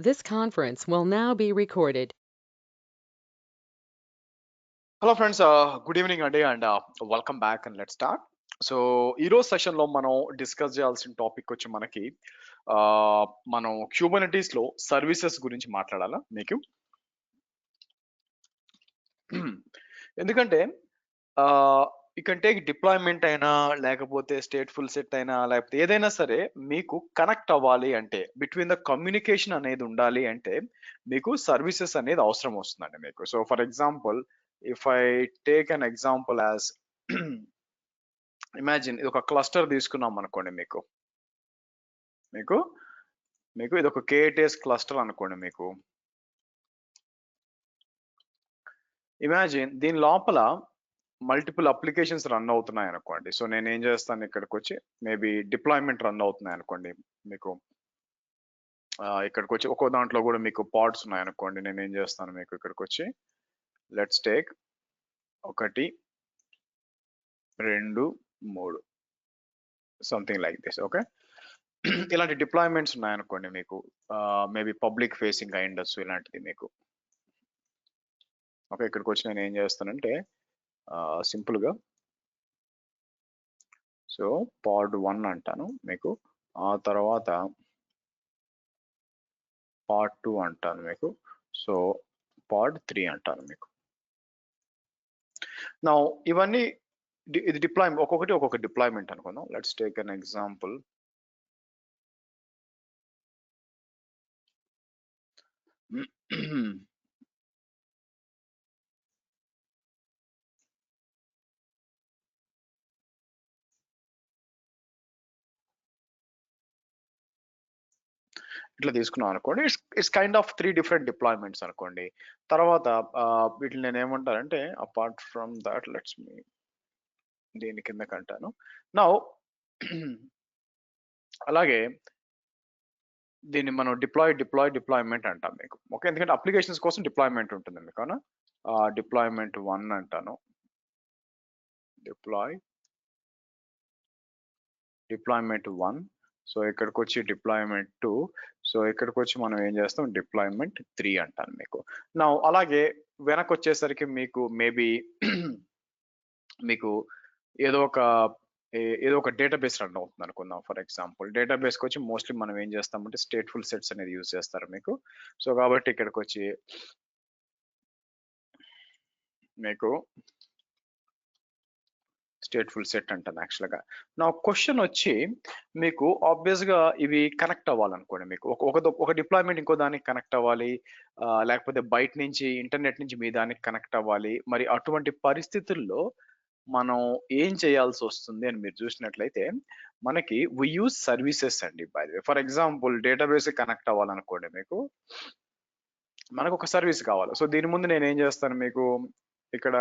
This conference will now be recorded. Hello friends, good evening అండి and welcome back and let start. So ఈరోజు సెషన్లో మనం discuss చేయాల్సిన topic వచ్చి మనకి మనం క్యూబర్నెటీస్లో సర్వీసెస్ గురించి మాట్లాడాలా మీకు. ఎందుకంటే యూ కెన్ టేక్ డిప్లాయ్మెంట్ అయినా లేకపోతే స్టేట్ఫుల్ సెట్ అయినా లేకపోతే ఏదైనా సరే మీకు కనెక్ట్ అవ్వాలి అంటే బిట్వీన్ ద కమ్యూనికేషన్ అనేది ఉండాలి అంటే మీకు సర్వీసెస్ అనేది అవసరం వస్తుందండి మీకు. So for example if I take an example as imagine ఇది ఒక క్లస్టర్ తీసుకున్నాం అనుకోండి మీకు మీకు మీకు ఇది ఒక కేటీఎస్ క్లస్టర్ అనుకోండి మీకు. ఇమాజిన్ దీని లోపల మల్టిపుల్ అప్లికేషన్స్ రన్ అవుతున్నాయి అనుకోండి. సో నేను ఏం చేస్తాను, ఇక్కడికి వచ్చి మేబీ డిప్లాయ్మెంట్ రన్ అవుతున్నాయి అనుకోండి మీకు. ఇక్కడికి వచ్చి ఒక్కో దాంట్లో కూడా మీకు పాడ్స్ ఉన్నాయి అనుకోండి. నేను ఏం చేస్తాను మీకు ఇక్కడికి వచ్చి let's take 1 2 3 something like this. Okay, ఇలాంటి డిప్లాయ్మెంట్స్ ఉన్నాయనుకోండి మీకు. మేబీ పబ్లిక్ ఫేసింగ్ అయి ఉండొచ్చు ఇలాంటిది మీకు. ఓకే, ఇక్కడికి వచ్చి నేను ఏం చేస్తానంటే సింపుల్గా సో పాడ్ 1 అంటాను మీకు. ఆ తర్వాత పార్ట్ 2 అంటాను మీకు. సో పార్ట్ 3 అంటాను మీకు. నా ఇవన్నీ ఇది డిప్లాయ్మెంట్, ఒక్కొక్కటి ఒక్కొక్క డిప్లాయ్మెంట్ అనుకుందాం. Let's take an example. ఇట్లా తీసుకున్నాం అనుకోండి. It's kind of 3 different deployments అనుకోండి. తర్వాత వీటిని నేను ఏమంటానంటే అపార్ట్ ఫ్రమ్ దట్ లెట్స్ మీ దీని కిందకి అంటాను. నౌ అలాగే దీన్ని మనం డిప్లాయ్మెంట్ అంటాం మీకు. ఓకే, ఎందుకంటే అప్లికేషన్స్ కోసం డిప్లాయ్మెంట్ ఉంటుంది మీకు. అవునా, డిప్లాయ్మెంట్ 1 అంటాను. డిప్లాయ్మెంట్ 1. సో ఇక్కడికి వచ్చి డిప్లాయ్మెంట్ 2. సో ఇక్కడికి వచ్చి మనం ఏం చేస్తాం, డిప్లాయ్మెంట్ 3 అంటాను మీకు. నా అలాగే వెనక్కి వచ్చేసరికి మీకు మేబీ మీకు ఏదో ఒక ఏదో ఒక డేటాబేస్ రన్ అవుతుంది అనుకుందాం. ఫర్ ఎగ్జాంపుల్ డేటాబేస్కి వచ్చి మోస్ట్లీ మనం ఏం చేస్తామంటే స్టేట్ఫుల్ సెట్స్ అనేది యూజ్ చేస్తారు మీకు. సో కాబట్టి ఇక్కడికి వచ్చి మీకు స్టేట్ఫుల్ సెట్ అంటాను యాక్చువల్గా. నా క్వశ్చన్ వచ్చి మీకు ఆబ్వియస్ గా ఇవి కనెక్ట్ అవ్వాలనుకోండి మీకు. ఒక డిప్లాయ్మెంట్ ఇంకో దానికి కనెక్ట్ అవ్వాలి, లేకపోతే బయట నుంచి ఇంటర్నెట్ నుంచి మీ దానికి కనెక్ట్ అవ్వాలి. మరి అటువంటి పరిస్థితుల్లో మనం ఏం చేయాల్సి వస్తుంది అని మీరు చూసినట్లయితే మనకి వి యూజ్ సర్వీసెస్ అండి. By the way for example database connect అవ్వాలనుకోండి మీకు, మనకు ఒక సర్వీస్ కావాలి. సో దీని ముందు నేను ఏం చేస్తాను మీకు, ఇక్కడ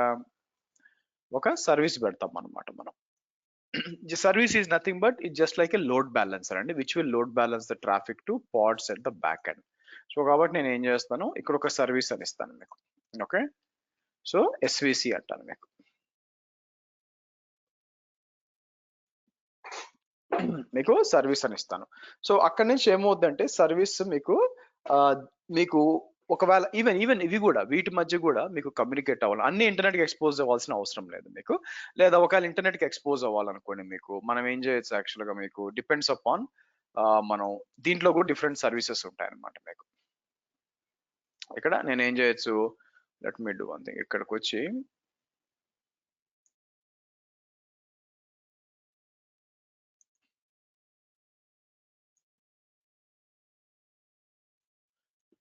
ఒక సర్వీస్ పెడతాం అనమాట మనం. The service is nothing but it's just like a load balancer అండి, which will load balance the traffic to pods at the back end. So కాబట్టి నేను ఏం చేస్తాను, ఇక్కడ ఒక సర్వీస్ అని ఇస్తాను మీకు. ఓకే, సో ఎస్విసి అంటాను మీకు. మీకు సర్వీస్ అని ఇస్తాను. సో అక్కడి నుంచి ఏమవుద్దంటే సర్వీస్ మీకు మీకు ఒకవేళ ఈవెన్ ఇవి కూడా వీటి మధ్య కూడా మీకు కమ్యూనికేట్ అవ్వాలి. అన్ని ఇంటర్నెట్కి ఎక్స్పోజ్ అవ్వాల్సిన అవసరం లేదు మీకు. లేదా ఒకవేళ ఇంటర్నెట్కి ఎక్స్పోజ్ అవ్వాలనుకోండి మీకు, మనం ఏం చేయొచ్చు యాక్చువల్గా మీకు డిపెండ్స్ అపాన్ మనం దీంట్లో కూడా డిఫరెంట్ సర్వీసెస్ ఉంటాయి అన్నమాట మీకు. ఇక్కడ నేను ఏం చేయొచ్చు, let me do one thing. ఇక్కడికి వచ్చి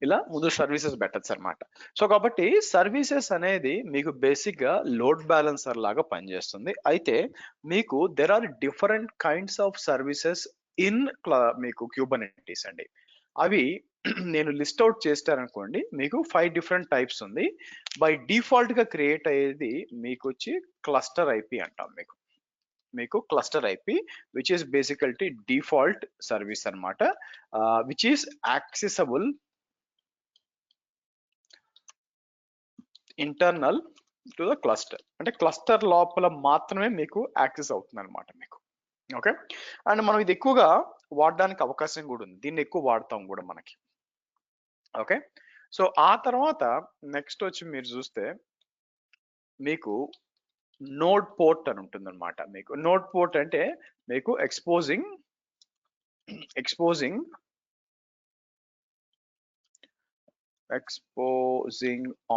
ఇలా ముందు సర్వీసెస్ పెట్టచ్చు అనమాట. సో కాబట్టి సర్వీసెస్ అనేది మీకు బేసిక్ గా లోడ్ బ్యాలెన్సర్ లాగా పనిచేస్తుంది. అయితే మీకు there are different kinds of services in మీకు క్యూబర్నెటీస్ అండి. అవి నేను లిస్ట్ అవుట్ చేస్తాననుకోండి, మీకు 5 డిఫరెంట్ టైప్స్ ఉంది. బై డిఫాల్ట్ గా క్రియేట్ అయ్యేది మీకు వచ్చి క్లస్టర్ ఐపీ అంటాం మీకు. మీకు cluster IP which is basically default service అనమాట, which is accessible internal to the cluster. అంటే క్లస్టర్ లోపల మాత్రమే మీకు యాక్సెస్ అవుతుంది అనమాట మీకు. ఓకే, అండ్ మనం ఇది ఎక్కువగా వాడడానికి అవకాశం కూడా ఉంది. దీన్ని ఎక్కువ వాడతాం కూడా మనకి. ఓకే. సో ఆ తర్వాత నెక్స్ట్ వచ్చి మీరు చూస్తే మీకు నోడ్ పోర్ట్ అని ఉంటుందన్నమాట. మీకు నోడ్ పోర్ట్ అంటే మీకు ఎక్స్పోజింగ్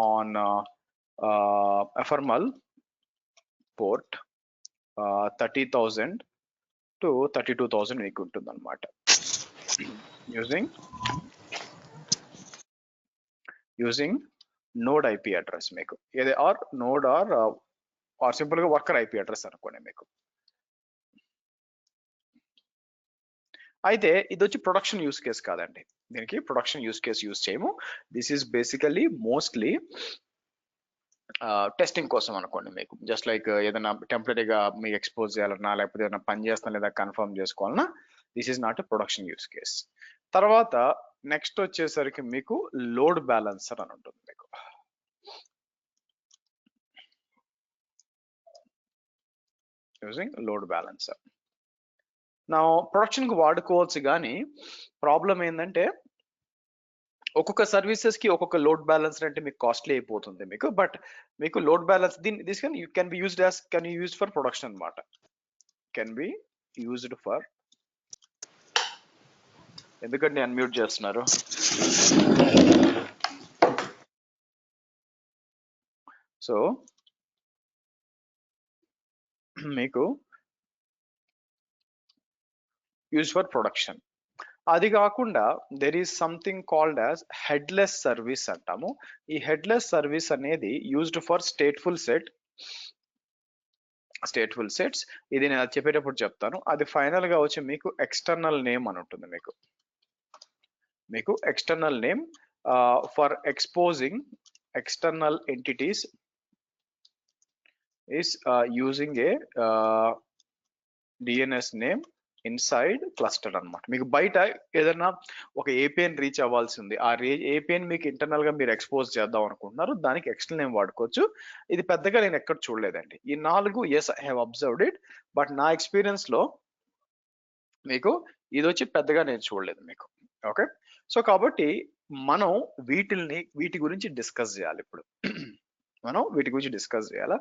ఆన్ ఎఫర్మల్ పోర్ట్ 30,000 to 32,000 మీకు ఉంటుందన్నమాట. యూజింగ్ నోడ్ ఐపీ అడ్రస్ మీకు ఏదే ఆర్ నోడ్ ఆర్ సింపుల్ గా వర్కర్ ఐపీ అడ్రస్ అనుకోండి మీకు. అయితే ఇది వచ్చి ప్రొడక్షన్ యూస్ కేస్ కాదండి, దీనికి ప్రొడక్షన్ యూస్ కేస్ యూస్ చేయము. This is basically mostly testing కోసం అనుకోండి మీకు. జస్ట్ లైక్ ఏదైనా టెంపరీగా మీకు ఎక్స్పోజ్ చేయాలన్నా లేకపోతే ఏదైనా పని చేస్తున్నా లేదా కన్ఫర్మ్ చేసుకోవాలన్నా this is not a production use case. తర్వాత నెక్స్ట్ వచ్చేసరికి మీకు లోడ్ బ్యాలెన్సర్ అని ఉంటుంది మీకు. యూజింగ్ లోడ్ బ్యాలెన్సర్ నా ప్రొడక్షన్ కి వాడుకోవచ్చు, కానీ ప్రాబ్లం ఏంటంటే ఒక్కొక్క సర్వీసెస్ కి ఒక్కొక్క లోడ్ బ్యాలెన్సర్ అంటే మీకు కాస్ట్లీ అయిపోతుంది మీకు. బట్ మీకు load balance this can be used for production అన్నమాట. కెన్ బి యూజ్డ్ ఫర్, ఎందుకంటే అన్మ్యూట్ చేస్తున్నారు. సో మీకు యూజ్ ఫర్ ప్రొడక్షన్. అది కాకుండా there is something called as headless service అంటాము. ఈ హెడ్లెస్ సర్వీస్ అనేది యూజ్డ్ ఫర్ స్టేట్ఫుల్ సెట్స్. ఇది నేను చెప్పేటప్పుడు చెప్తాను. అది ఫైనల్ గా వచ్చి మీకు ఎక్స్టర్నల్ నేమ్ అని ఉంటుంది మీకు external name for exposing external entities is using a DNS name inside cluster అన్నమాట. మీకు బయట ఏదైనా ఒక ఏపీఎన్ రీచ్ అవ్వాల్సి ఉంది, ఆ ఏపీఎన్ మీకు ఇంటర్నల్ గా మీరు ఎక్స్పోజ్ చేద్దాం అనుకుంటున్నారు, దానికి ఎక్స్టర్నల్ నేమ్ వాడుకోవచ్చు. ఇది పెద్దగా నేను ఎక్కడ చూడలేదండి ఈ 4. Yes, I have observed it, but నా ఎక్స్పీరియన్స్ లో మీకు ఇది వచ్చి పెద్దగా నేను చూడలేదు మీకు. ఓకే, సో కాబట్టి మనం వీటి గురించి డిస్కస్ చేయాలి ఇప్పుడు. మనం వీటి గురించి డిస్కస్ చేయాలా.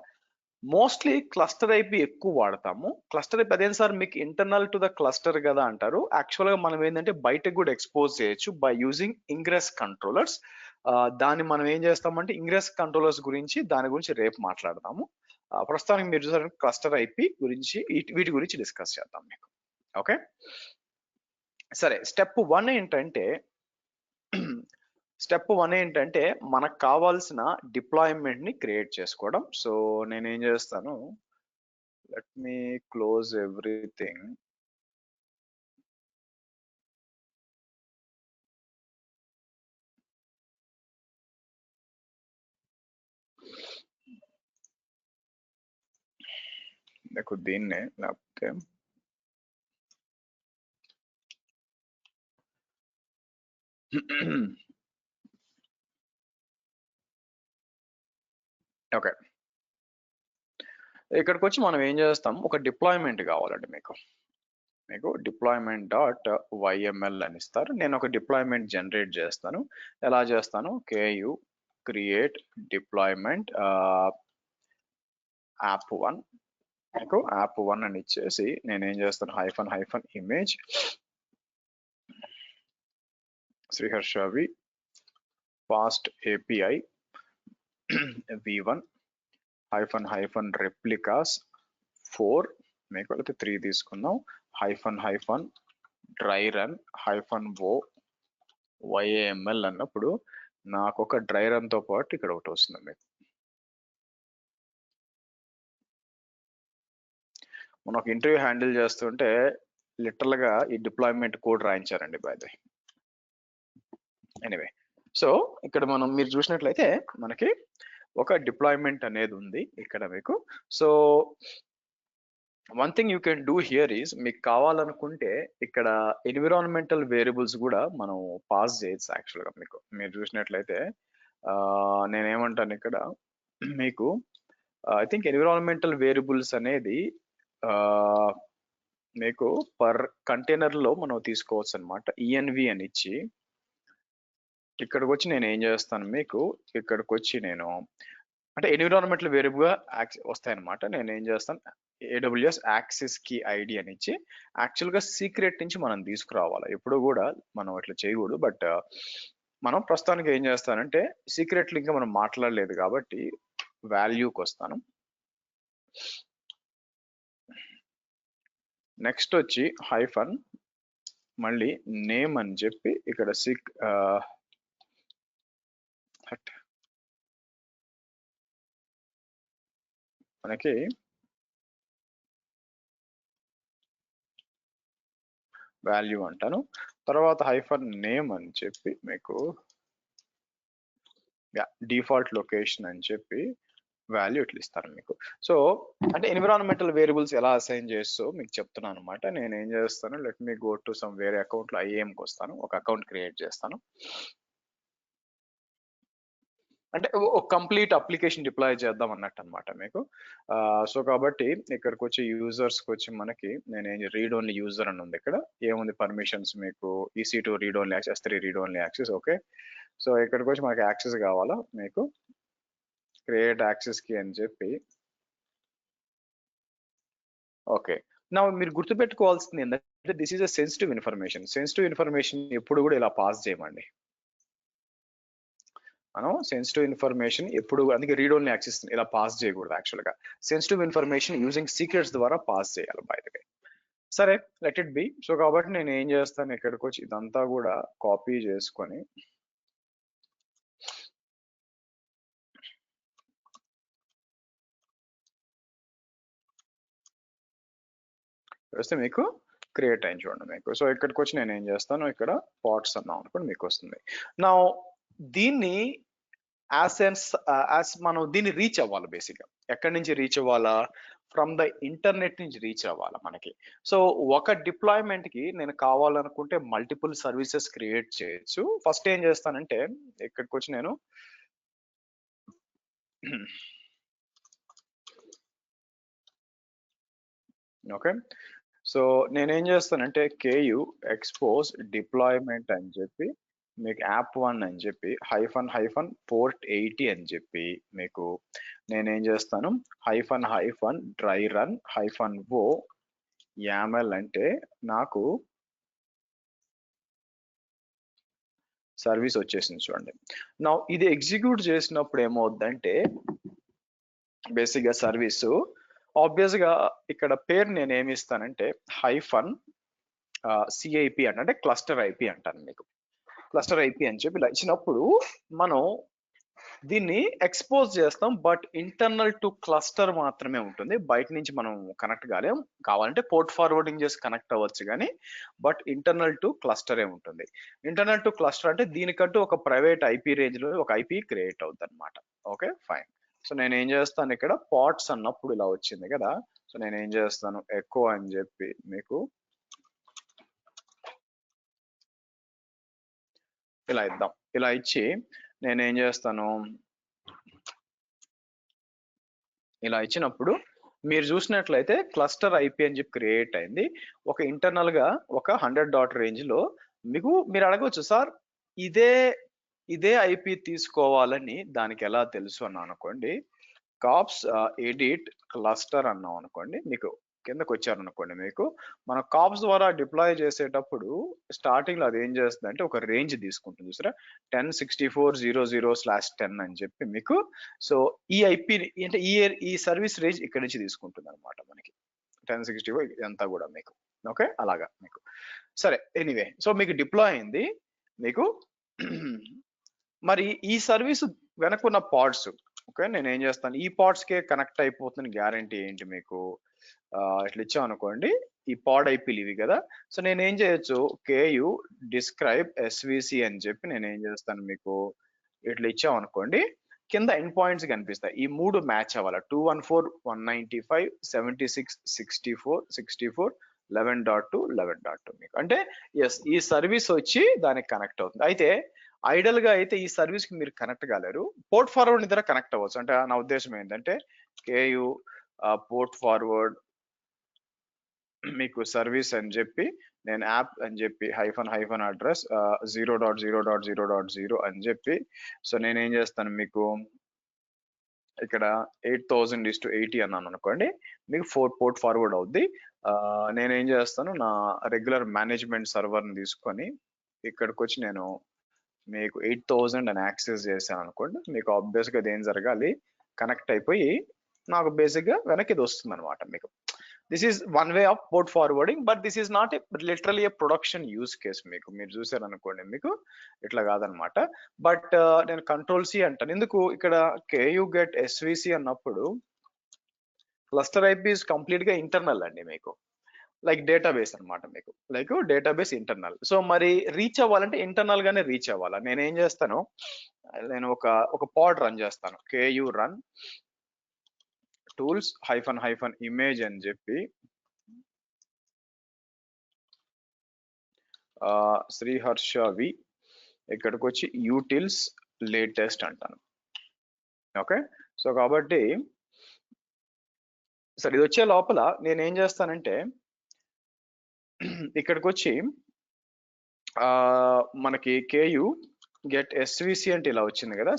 మోస్ట్లీ క్లస్టర్ ఐపీ ఎక్కువ వాడతాము. క్లస్టర్ ఐపీ అదేం సార్ మీకు ఇంటర్నల్ టు ద క్లస్టర్ కదా అంటారు. యాక్చువల్ గా మనం ఏంటంటే బయటకు కూడా ఎక్స్పోజ్ చేయొచ్చు బై యూజింగ్ ఇంగ్రెస్ కంట్రోలర్స్. దాన్ని మనం ఏం చేస్తామంటే ఇంగ్రెస్ కంట్రోలర్స్ గురించి దాని గురించి రేపు మాట్లాడదాము. ప్రస్తుతానికి మీరు చూసారు క్లస్టర్ ఐపీ గురించి వీటి గురించి డిస్కస్ చేద్దాం మీకు. ఓకే, సరే. స్టెప్ 1 ఏంటంటే మనకు కావాల్సిన డిప్లాయ్మెంట్ ని క్రియేట్ చేసుకోవడం. సో నేనేం చేస్తాను, లెట్ మీ క్లోజ్ ఎవ్రీథింగ్. నాకు దీన్నే లేకపోతే ఓకే, ఇక్కడికి వచ్చి మనం ఏం చేస్తాం, ఒక డిప్లాయ్మెంట్ కావాలండి మీకు డిప్లాయ్మెంట్ డాట్ వైఎంఎల్ అని ఇస్తారు. నేను ఒక డిప్లాయ్మెంట్ జనరేట్ చేస్తాను. ఎలా చేస్తాను, కేయు క్రియేట్ డిప్లాయ్మెంట్ యాప్1 మీకు యాప్1 అని ఇచ్చేసి నేనేం చేస్తాను, హైఫన్ ఇమేజ్ శ్రీహర్షవి fast API v1 hyphen replicas 4 మీకు అయితే 3 తీసుకుందాం, hyphen dry run -o YAML అన్నప్పుడు నాకు ఒక డ్రై రన్ తో పాటు ఇక్కడ ఒకటి వస్తుంది మీకు. మనం ఒక ఇంటర్వ్యూ హ్యాండిల్ చేస్తుంటే లిటరల్ గా ఈ డిప్లాయ్మెంట్ కోడ్ రాయించారండి by the way. Anyway, so ఇక్కడ మీరు చూసినట్లయితే మనకి ఒక డిప్లాయ్మెంట్ అనేది ఉంది ఇక్కడ మీకు. So one thing you can do here is, మీకు కావాలనుకుంటే ఇక్కడ ఎన్విరాన్మెంటల్ వేరియబుల్స్ కూడా మనం పాస్ చేయొచ్చు. యాక్చువల్గా మీరు చూసినట్లయితే నేనేమంటాను ఇక్కడ మీకు, ఐ థింక్ ఎన్విరాన్మెంటల్ వేరియబుల్స్ అనేది మీకు పర్ కంటైనర్ లో మనం తీసుకోవచ్చు అనమాట. ENV అని ఇచ్చి ఇక్కడికి వచ్చి నేను ఏం చేస్తాను మీకు ఇక్కడికి వచ్చి నేను అంటే ఎన్విరాన్మెంటల్ వేరియబుల్ గా వస్తాయన్నమాట. నేను ఏం చేస్తాను AWS యాక్సెస్ కీ ఐడి అని ఇచ్చి యాక్చువల్ గా సీక్రెట్ నుంచి మనం తీసుకురావాలి. ఎప్పుడు కూడా మనం ఇట్లా చేయకూడదు. బట్ మనం ప్రస్తుతానికి ఏం చేస్తానంటే సీక్రెట్లు ఇంకా మనం మాట్లాడలేదు కాబట్టి వాల్యూకి వస్తాను. నెక్స్ట్ వచ్చి హైఫన్ మళ్ళీ నేమ్ అని చెప్పి ఇక్కడ మనకి వాల్యూ అంటాను. తర్వాత హైఫన్ నేమ్ అని చెప్పి మీకు డిఫాల్ట్ లొకేషన్ అని చెప్పి వాల్యూ ఇట్లా ఇస్తారు మీకు. సో అంటే ఎన్విరాన్మెంటల్ వేరియబుల్స్ ఎలా అసైన్ చేస్తూ మీకు చెప్తున్నాను అనమాట. నేను ఏం చేస్తాను, let me go to some వేరే అకౌంట్ లో IAMకి వస్తాను, ఒక అకౌంట్ క్రియేట్ చేస్తాను. అంటే ఒక కంప్లీట్ అప్లికేషన్ డిప్లాయ్ చేద్దాం అన్నట్టు అనమాట మీకు. సో కాబట్టి ఇక్కడికి వచ్చి యూజర్స్కి వచ్చి మనకి నేను ఏం రీడ్ ఓన్లీ యూజర్ అని ఉంది. ఇక్కడ ఏముంది పర్మిషన్స్ మీకు EC2 read only access, S3 read only access. Okay, so ఇక్కడికి వచ్చి మనకి యాక్సెస్ కావాలా మీకు క్రియేట్ యాక్సెస్ కి అని చెప్పి. ఓకే, నా మీరు గుర్తుపెట్టుకోవాల్సింది ఏంటంటే this is a sensitive information. Sensitive information ఎప్పుడు కూడా ఇలా పాస్ చేయమండి. మనం సెన్సిటివ్ ఇన్ఫర్మేషన్ ఎప్పుడు అందుకే రీడ్ ఓన్లీ యాక్సెస్ ఇలా పాస్ చేయకూడదు. యాక్చువల్ గా సెన్సిటివ్ ఇన్ఫర్మేషన్ యూజింగ్ సీక్రెట్స్ ద్వారా పాస్ చేయాలి బై ద వే. సరే, లెట్ ఇట్ బి. సో కాబట్టి నేను ఏం చేస్తాను, ఇక్కడికి వచ్చి ఇదంతా కూడా కాపీ చేసుకొని వస్తే మీకు క్రియేట్ అయింది చూడండి మీకు. సో ఇక్కడికి వచ్చి నేను ఏం చేస్తాను, ఇక్కడ పాట్స్ అన్నాం అనుకోండి మీకు వస్తుంది. నా దీన్ని యాజ్ మనం దీన్ని రీచ్ అవ్వాలి. బేసిక్గా ఎక్కడి నుంచి రీచ్ అవ్వాలా, ఫ్రమ్ ద ఇంటర్నెట్ నుంచి రీచ్ అవ్వాలి మనకి. సో ఒక డిప్లాయ్మెంట్ కి నేను కావాలనుకుంటే మల్టిపుల్ సర్వీసెస్ క్రియేట్ చేయొచ్చు. ఫస్ట్ ఏం చేస్తానంటే ఇక్కడికి వచ్చి నేను ఓకే, సో నేనేం చేస్తానంటే KU expose deployment అని చెప్పి మీకు app1 అని చెప్పి హైఫన్ పోర్ట్ 80 అని చెప్పి మీకు నేనేం చేస్తాను hyphen dry run -o YAML అంటే నాకు సర్వీస్ వచ్చేసింది చూడండి. నా ఇది ఎగ్జిక్యూట్ చేసినప్పుడు ఏమవుద్దంటే బేసిక్ గా సర్వీసు ఆబ్వియస్ గా ఇక్కడ పేరు నేను ఏమి ఇస్తానంటే హైఫన్ CIP అంటే క్లస్టర్ IP అంటాను మీకు. క్లస్టర్ IP అని చెప్పి ఇలా ఇచ్చినప్పుడు మనం దీన్ని ఎక్స్పోజ్ చేస్తాం. బట్ ఇంటర్నల్ టు క్లస్టర్ మాత్రమే ఉంటుంది, బయట నుంచి మనం కనెక్ట్ కాలేం. కావాలంటే పోర్ట్ ఫార్వర్డింగ్ చేసి కనెక్ట్ అవ్వచ్చు కానీ బట్ ఇంటర్నల్ టు క్లస్టరే ఉంటుంది. ఇంటర్నల్ టు క్లస్టర్ అంటే దీనికంటూ ఒక ప్రైవేట్ IP రేంజ్ లో ఒక IP క్రియేట్ అవుతుంది అనమాట. Okay fine. సో నేను ఏం చేస్తాను, ఇక్కడ పాట్స్ అన్నప్పుడు ఇలా వచ్చింది కదా. సో నేను ఏం చేస్తాను ఎకో అని చెప్పి మీకు ఇలా ఇద్దాం. ఇలా ఇచ్చి నేనేం చేస్తాను, ఇలా ఇచ్చినప్పుడు మీరు చూసినట్లయితే క్లస్టర్ IP అని చెప్పి క్రియేట్ అయింది. ఒక ఇంటర్నల్ గా ఒక 100 డాట్ రేంజ్ లో మీకు మీరు అడగవచ్చు, సార్ ఇదే IP తీసుకోవాలని దానికి ఎలా తెలుసు అన్నా అనుకోండి. కాప్స్ ఎడిట్ క్లస్టర్ అన్నాం అనుకోండి, మీకు కిందకు వచ్చారనుకోండి, మీకు మన కాప్స్ ద్వారా డిప్లాయ్ చేసేటప్పుడు స్టార్టింగ్ లో అది ఏం చేస్తుంది అంటే ఒక రేంజ్ తీసుకుంటుంది చూసారా, 1064.00/10 అని చెప్పి మీకు. సో ఈ IP అంటే ఈ సర్వీస్ రేంజ్ ఇక్కడ నుంచి తీసుకుంటుంది అనమాట మనకి 1064 ఇదంతా కూడా మీకు. ఓకే అలాగా మీకు. సరే ఎనీవే, సో మీకు డిప్లాయ్ అయింది మీకు. మరి ఈ సర్వీస్ వెనకున్న పాడ్స్ ఓకే నేను ఏం చేస్తాను, ఈ పాడ్స్ కే కనెక్ట్ అయిపోతుంది గ్యారంటీ ఏంటి మీకు, ఇట్లా ఇచ్చాం అనుకోండి ఈ పాడ్ IPలు ఇవి కదా. సో నేను ఏం చేయొచ్చు KU డిస్క్రైబ్ SVC అని చెప్పి నేను ఏం చేస్తాను మీకు ఇట్లా ఇచ్చాం అనుకోండి, కింద ఎండ్ పాయింట్స్ కనిపిస్తాయి. ఈ మూడు మ్యాచ్ అవ్వాలి 214 195 76 64 64 11.2 11.2 మీకు. అంటే ఎస్ ఈ సర్వీస్ వచ్చి దానికి కనెక్ట్ అవుతుంది. అయితే ఐడల్ గా అయితే ఈ సర్వీస్ కి మీరు కనెక్ట్ కాలేరు, పోర్ట్ ఫార్వర్డ్ ద్వారా కనెక్ట్ అవ్వచ్చు. అంటే నా ఉద్దేశం ఏంటంటే KU పోర్ట్ ఫార్వర్డ్ మీకు సర్వీస్ అని చెప్పి నేను యాప్ అని చెప్పి హైఫన్ అడ్రస్ 0.0.0.0 అని చెప్పి, సో నేనేం చేస్తాను మీకు ఇక్కడ 8000:80 అన్నాను అనుకోండి, మీకు 4 పోర్ట్ ఫార్వర్డ్ అవుద్ది. నేనేం చేస్తాను, నా రెగ్యులర్ మేనేజ్మెంట్ సర్వర్ని తీసుకొని ఇక్కడికి వచ్చి నేను మీకు 8000 అని యాక్సెస్ చేశాను అనుకోండి, మీకు ఆబ్వియస్గా ఏం జరగాలి, కనెక్ట్ అయిపోయి నాకు బేసిక్గా వెనక్కి ఇది వస్తుంది అనమాట మీకు. This is one way of port forwarding, but this is not literally A production use case. మీకు మీరు చూసారనుకోండి, మీకు ఇట్లా కాదనమాట. బట్ నేను కంట్రోల్ సి అంటాను. ఎందుకు ఇక్కడ కేయూ గెట్ ఎస్విసి అన్నప్పుడు క్లస్టర్ ఐపీ ఇస్ కంప్లీట్ గా ఇంటర్నల్ అండి మీకు, లైక్ డేటాబేస్ అనమాట మీకు, లైక్ డేటాబేస్ ఇంటర్నల్. సో మరి రీచ్ అవ్వాలంటే ఇంటర్నల్ గానే రీచ్ అవ్వాలి. నేనేం చేస్తాను, నేను ఒక పాడ్ రన్ చేస్తాను, KU run tools hyphen image అని చెప్పి శ్రీహర్ష వి, ఇక్కడికి వచ్చి యూటిల్స్ లేటెస్ట్ అంటాను. ఓకే, సో కాబట్టి సరే ఇది వచ్చే లోపల నేనేం చేస్తానంటే ఇక్కడికి వచ్చి మనకి కేయూ గెట్ ఎస్విసి అంటే ఇలా వచ్చింది కదా.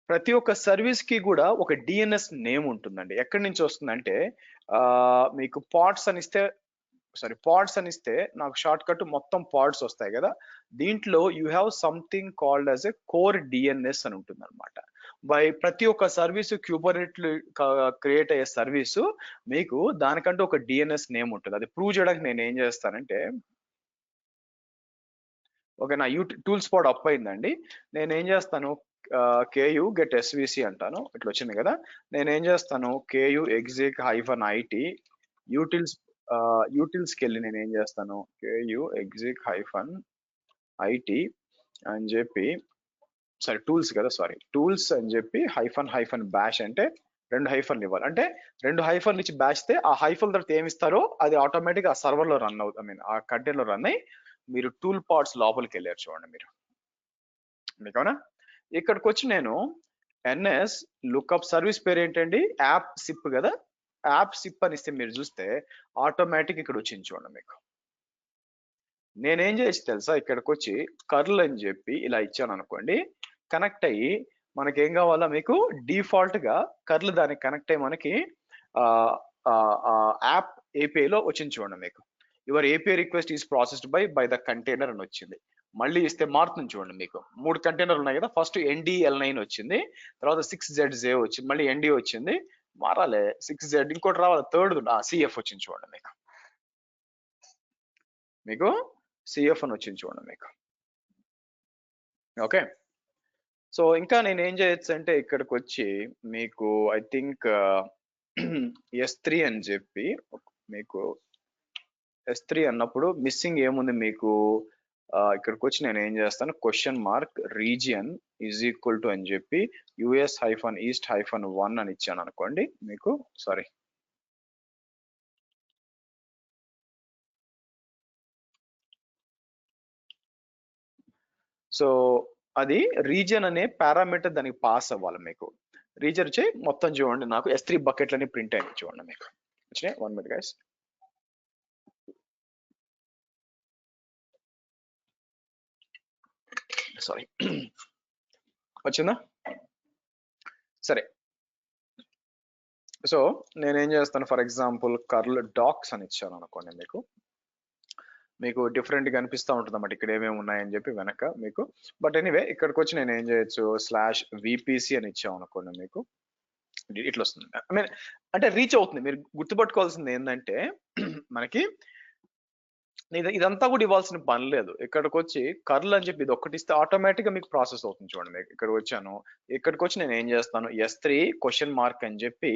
ప్రతి ఒక్క సర్వీస్ కి కూడా ఒక డిఎన్ఎస్ నేమ్ ఉంటుందండి. ఎక్కడి నుంచి వస్తుందంటే మీకు పాడ్స్ అని ఇస్తే నాకు షార్ట్ కట్ మొత్తం పాడ్స్ వస్తాయి కదా. దీంట్లో you have something called as a core DNS అని ఉంటుంది అనమాట. ప్రతి ఒక్క సర్వీసు క్యూబర్నెట్లు క్రియేట్ అయ్యే సర్వీసు మీకు దానికంటూ ఒక డిఎన్ఎస్ నేమ్ ఉంటుంది. అది ప్రూవ్ చేయడానికి నేను ఏం చేస్తానంటే, ఓకే నా టూల్స్ పాడ్ అప్ అయిందండి, నేనేం చేస్తాను కేయూ గెట్ ఎస్విసి అంటాను, ఇట్లా వచ్చింది కదా. నేనేం చేస్తాను కేయూ ఎగ్జిక్ హైఫన్ ఐటీ యూటిల్స్కి వెళ్ళి నేను ఏం చేస్తాను కేయూ ఎగ్జిక్ హైఫన్ ఐటీ అని చెప్పి, సారీ టూల్స్ కదా, సారీ టూల్స్ అని చెప్పి హైఫన్ బ్యాష్ అంటే 2 హైఫన్లు ఇవ్వాలి. అంటే 2 హైఫన్లు ఇచ్చి బ్యాష్తే ఆ హైఫన్ తర్వాత ఏమిస్తారో అది ఆటోమేటిక్ ఆ సర్వర్ లో రన్ అవుతుంది, ఐ మీన్ ఆ కంటైనర్ లో రన్ అయ్యి మీరు టూల్ పాడ్స్ లోపలికి వెళ్ళారు చూడండి మీరు, మీకవునా. ఇక్కడికి వచ్చి నేను ఎన్ఎస్ లుక్అప్ సర్వీస్ పేరు ఏంటండి, యాప్ సిప్ కదా, యాప్ సిప్ అని ఇస్తే మీరు చూస్తే ఆటోమేటిక్ ఇక్కడ వచ్చింది చూడండి మీకు. నేనేం చేసి తెలుసా, ఇక్కడికి వచ్చి కర్ల్ అని చెప్పి ఇలా ఇచ్చాను అనుకోండి, కనెక్ట్ అయ్యి మనకేం కావాలా మీకు డిఫాల్ట్ గా కర్ల్ దానికి కనెక్ట్ అయ్యి మనకి యాప్ ఏపీఐలో వచ్చింది చూడండి మీకు. Your API request is processed by the container అని వచ్చింది. మళ్ళీ ఇస్తే మారుతుంది చూడండి మీకు, 3 కంటైనర్లు ఉన్నాయి కదా, ఫస్ట్ NDL9 వచ్చింది, తర్వాత 6ZJ వచ్చింది, మళ్ళీ ND వచ్చింది, మారాలి 6Z, ఇంకోటి రావాలి థర్డ్ CF వచ్చింది చూడండి మీకు CF అని వచ్చింది చూడండి మీకు. ఓకే, సో ఇంకా నేను ఏం చేయొచ్చు అంటే ఇక్కడికి వచ్చి మీకు ఐ థింక్ S3 అని చెప్పి మీకు S3 అన్నప్పుడు మిస్సింగ్ ఏముంది మీకు, ఇక్కడికి వచ్చి నేను ఏం చేస్తాను question region is equal to అని చెప్పి US-East-1 అని ఇచ్చాను అనుకోండి మీకు, సారీ సో అది రీజియన్ అనే పారామీటర్ దానికి పాస్ అవ్వాలి మీకు. రీజియన్ వచ్చి మొత్తం చూడండి నాకు S3 బకెట్లని ప్రింట్ అయ్యి చూడండి మీకు వచ్చినాయి. 1 minute గైస్, సారీ వచ్చిందా, సరే. సో నేనేం చేస్తాను, ఫర్ ఎగ్జాంపుల్ కర్ల్ డాక్స్ అని ఇచ్చాను అనుకోండి మీకు డిఫరెంట్ గా అనిపిస్తూ ఉంటుంది అన్నమాట ఇక్కడ ఏమేమి ఉన్నాయని చెప్పి వెనక మీకు. బట్ ఎనీవే ఇక్కడికి వచ్చి నేను ఏం చేయొచ్చు /VPC అని ఇచ్చాం అనుకోండి మీకు, ఇట్లా వస్తుంది. ఐ మీన్ అంటే రీచ్ అవుతుంది. మీరు గుర్తుపట్టుకోవాల్సింది ఏంటంటే మనకి ఇదంతా కూడా ఇవ్వాల్సిన పని లేదు. ఇక్కడికి వచ్చి కర్ల్ అని చెప్పి ఇది ఒక్కటి ఇస్తే ఆటోమేటిక్ గా మీకు ప్రాసెస్ అవుతుంది చూడండి మీకు. ఇక్కడికి వచ్చాను, ఇక్కడికి వచ్చి నేను ఏం చేస్తాను S3 అని చెప్పి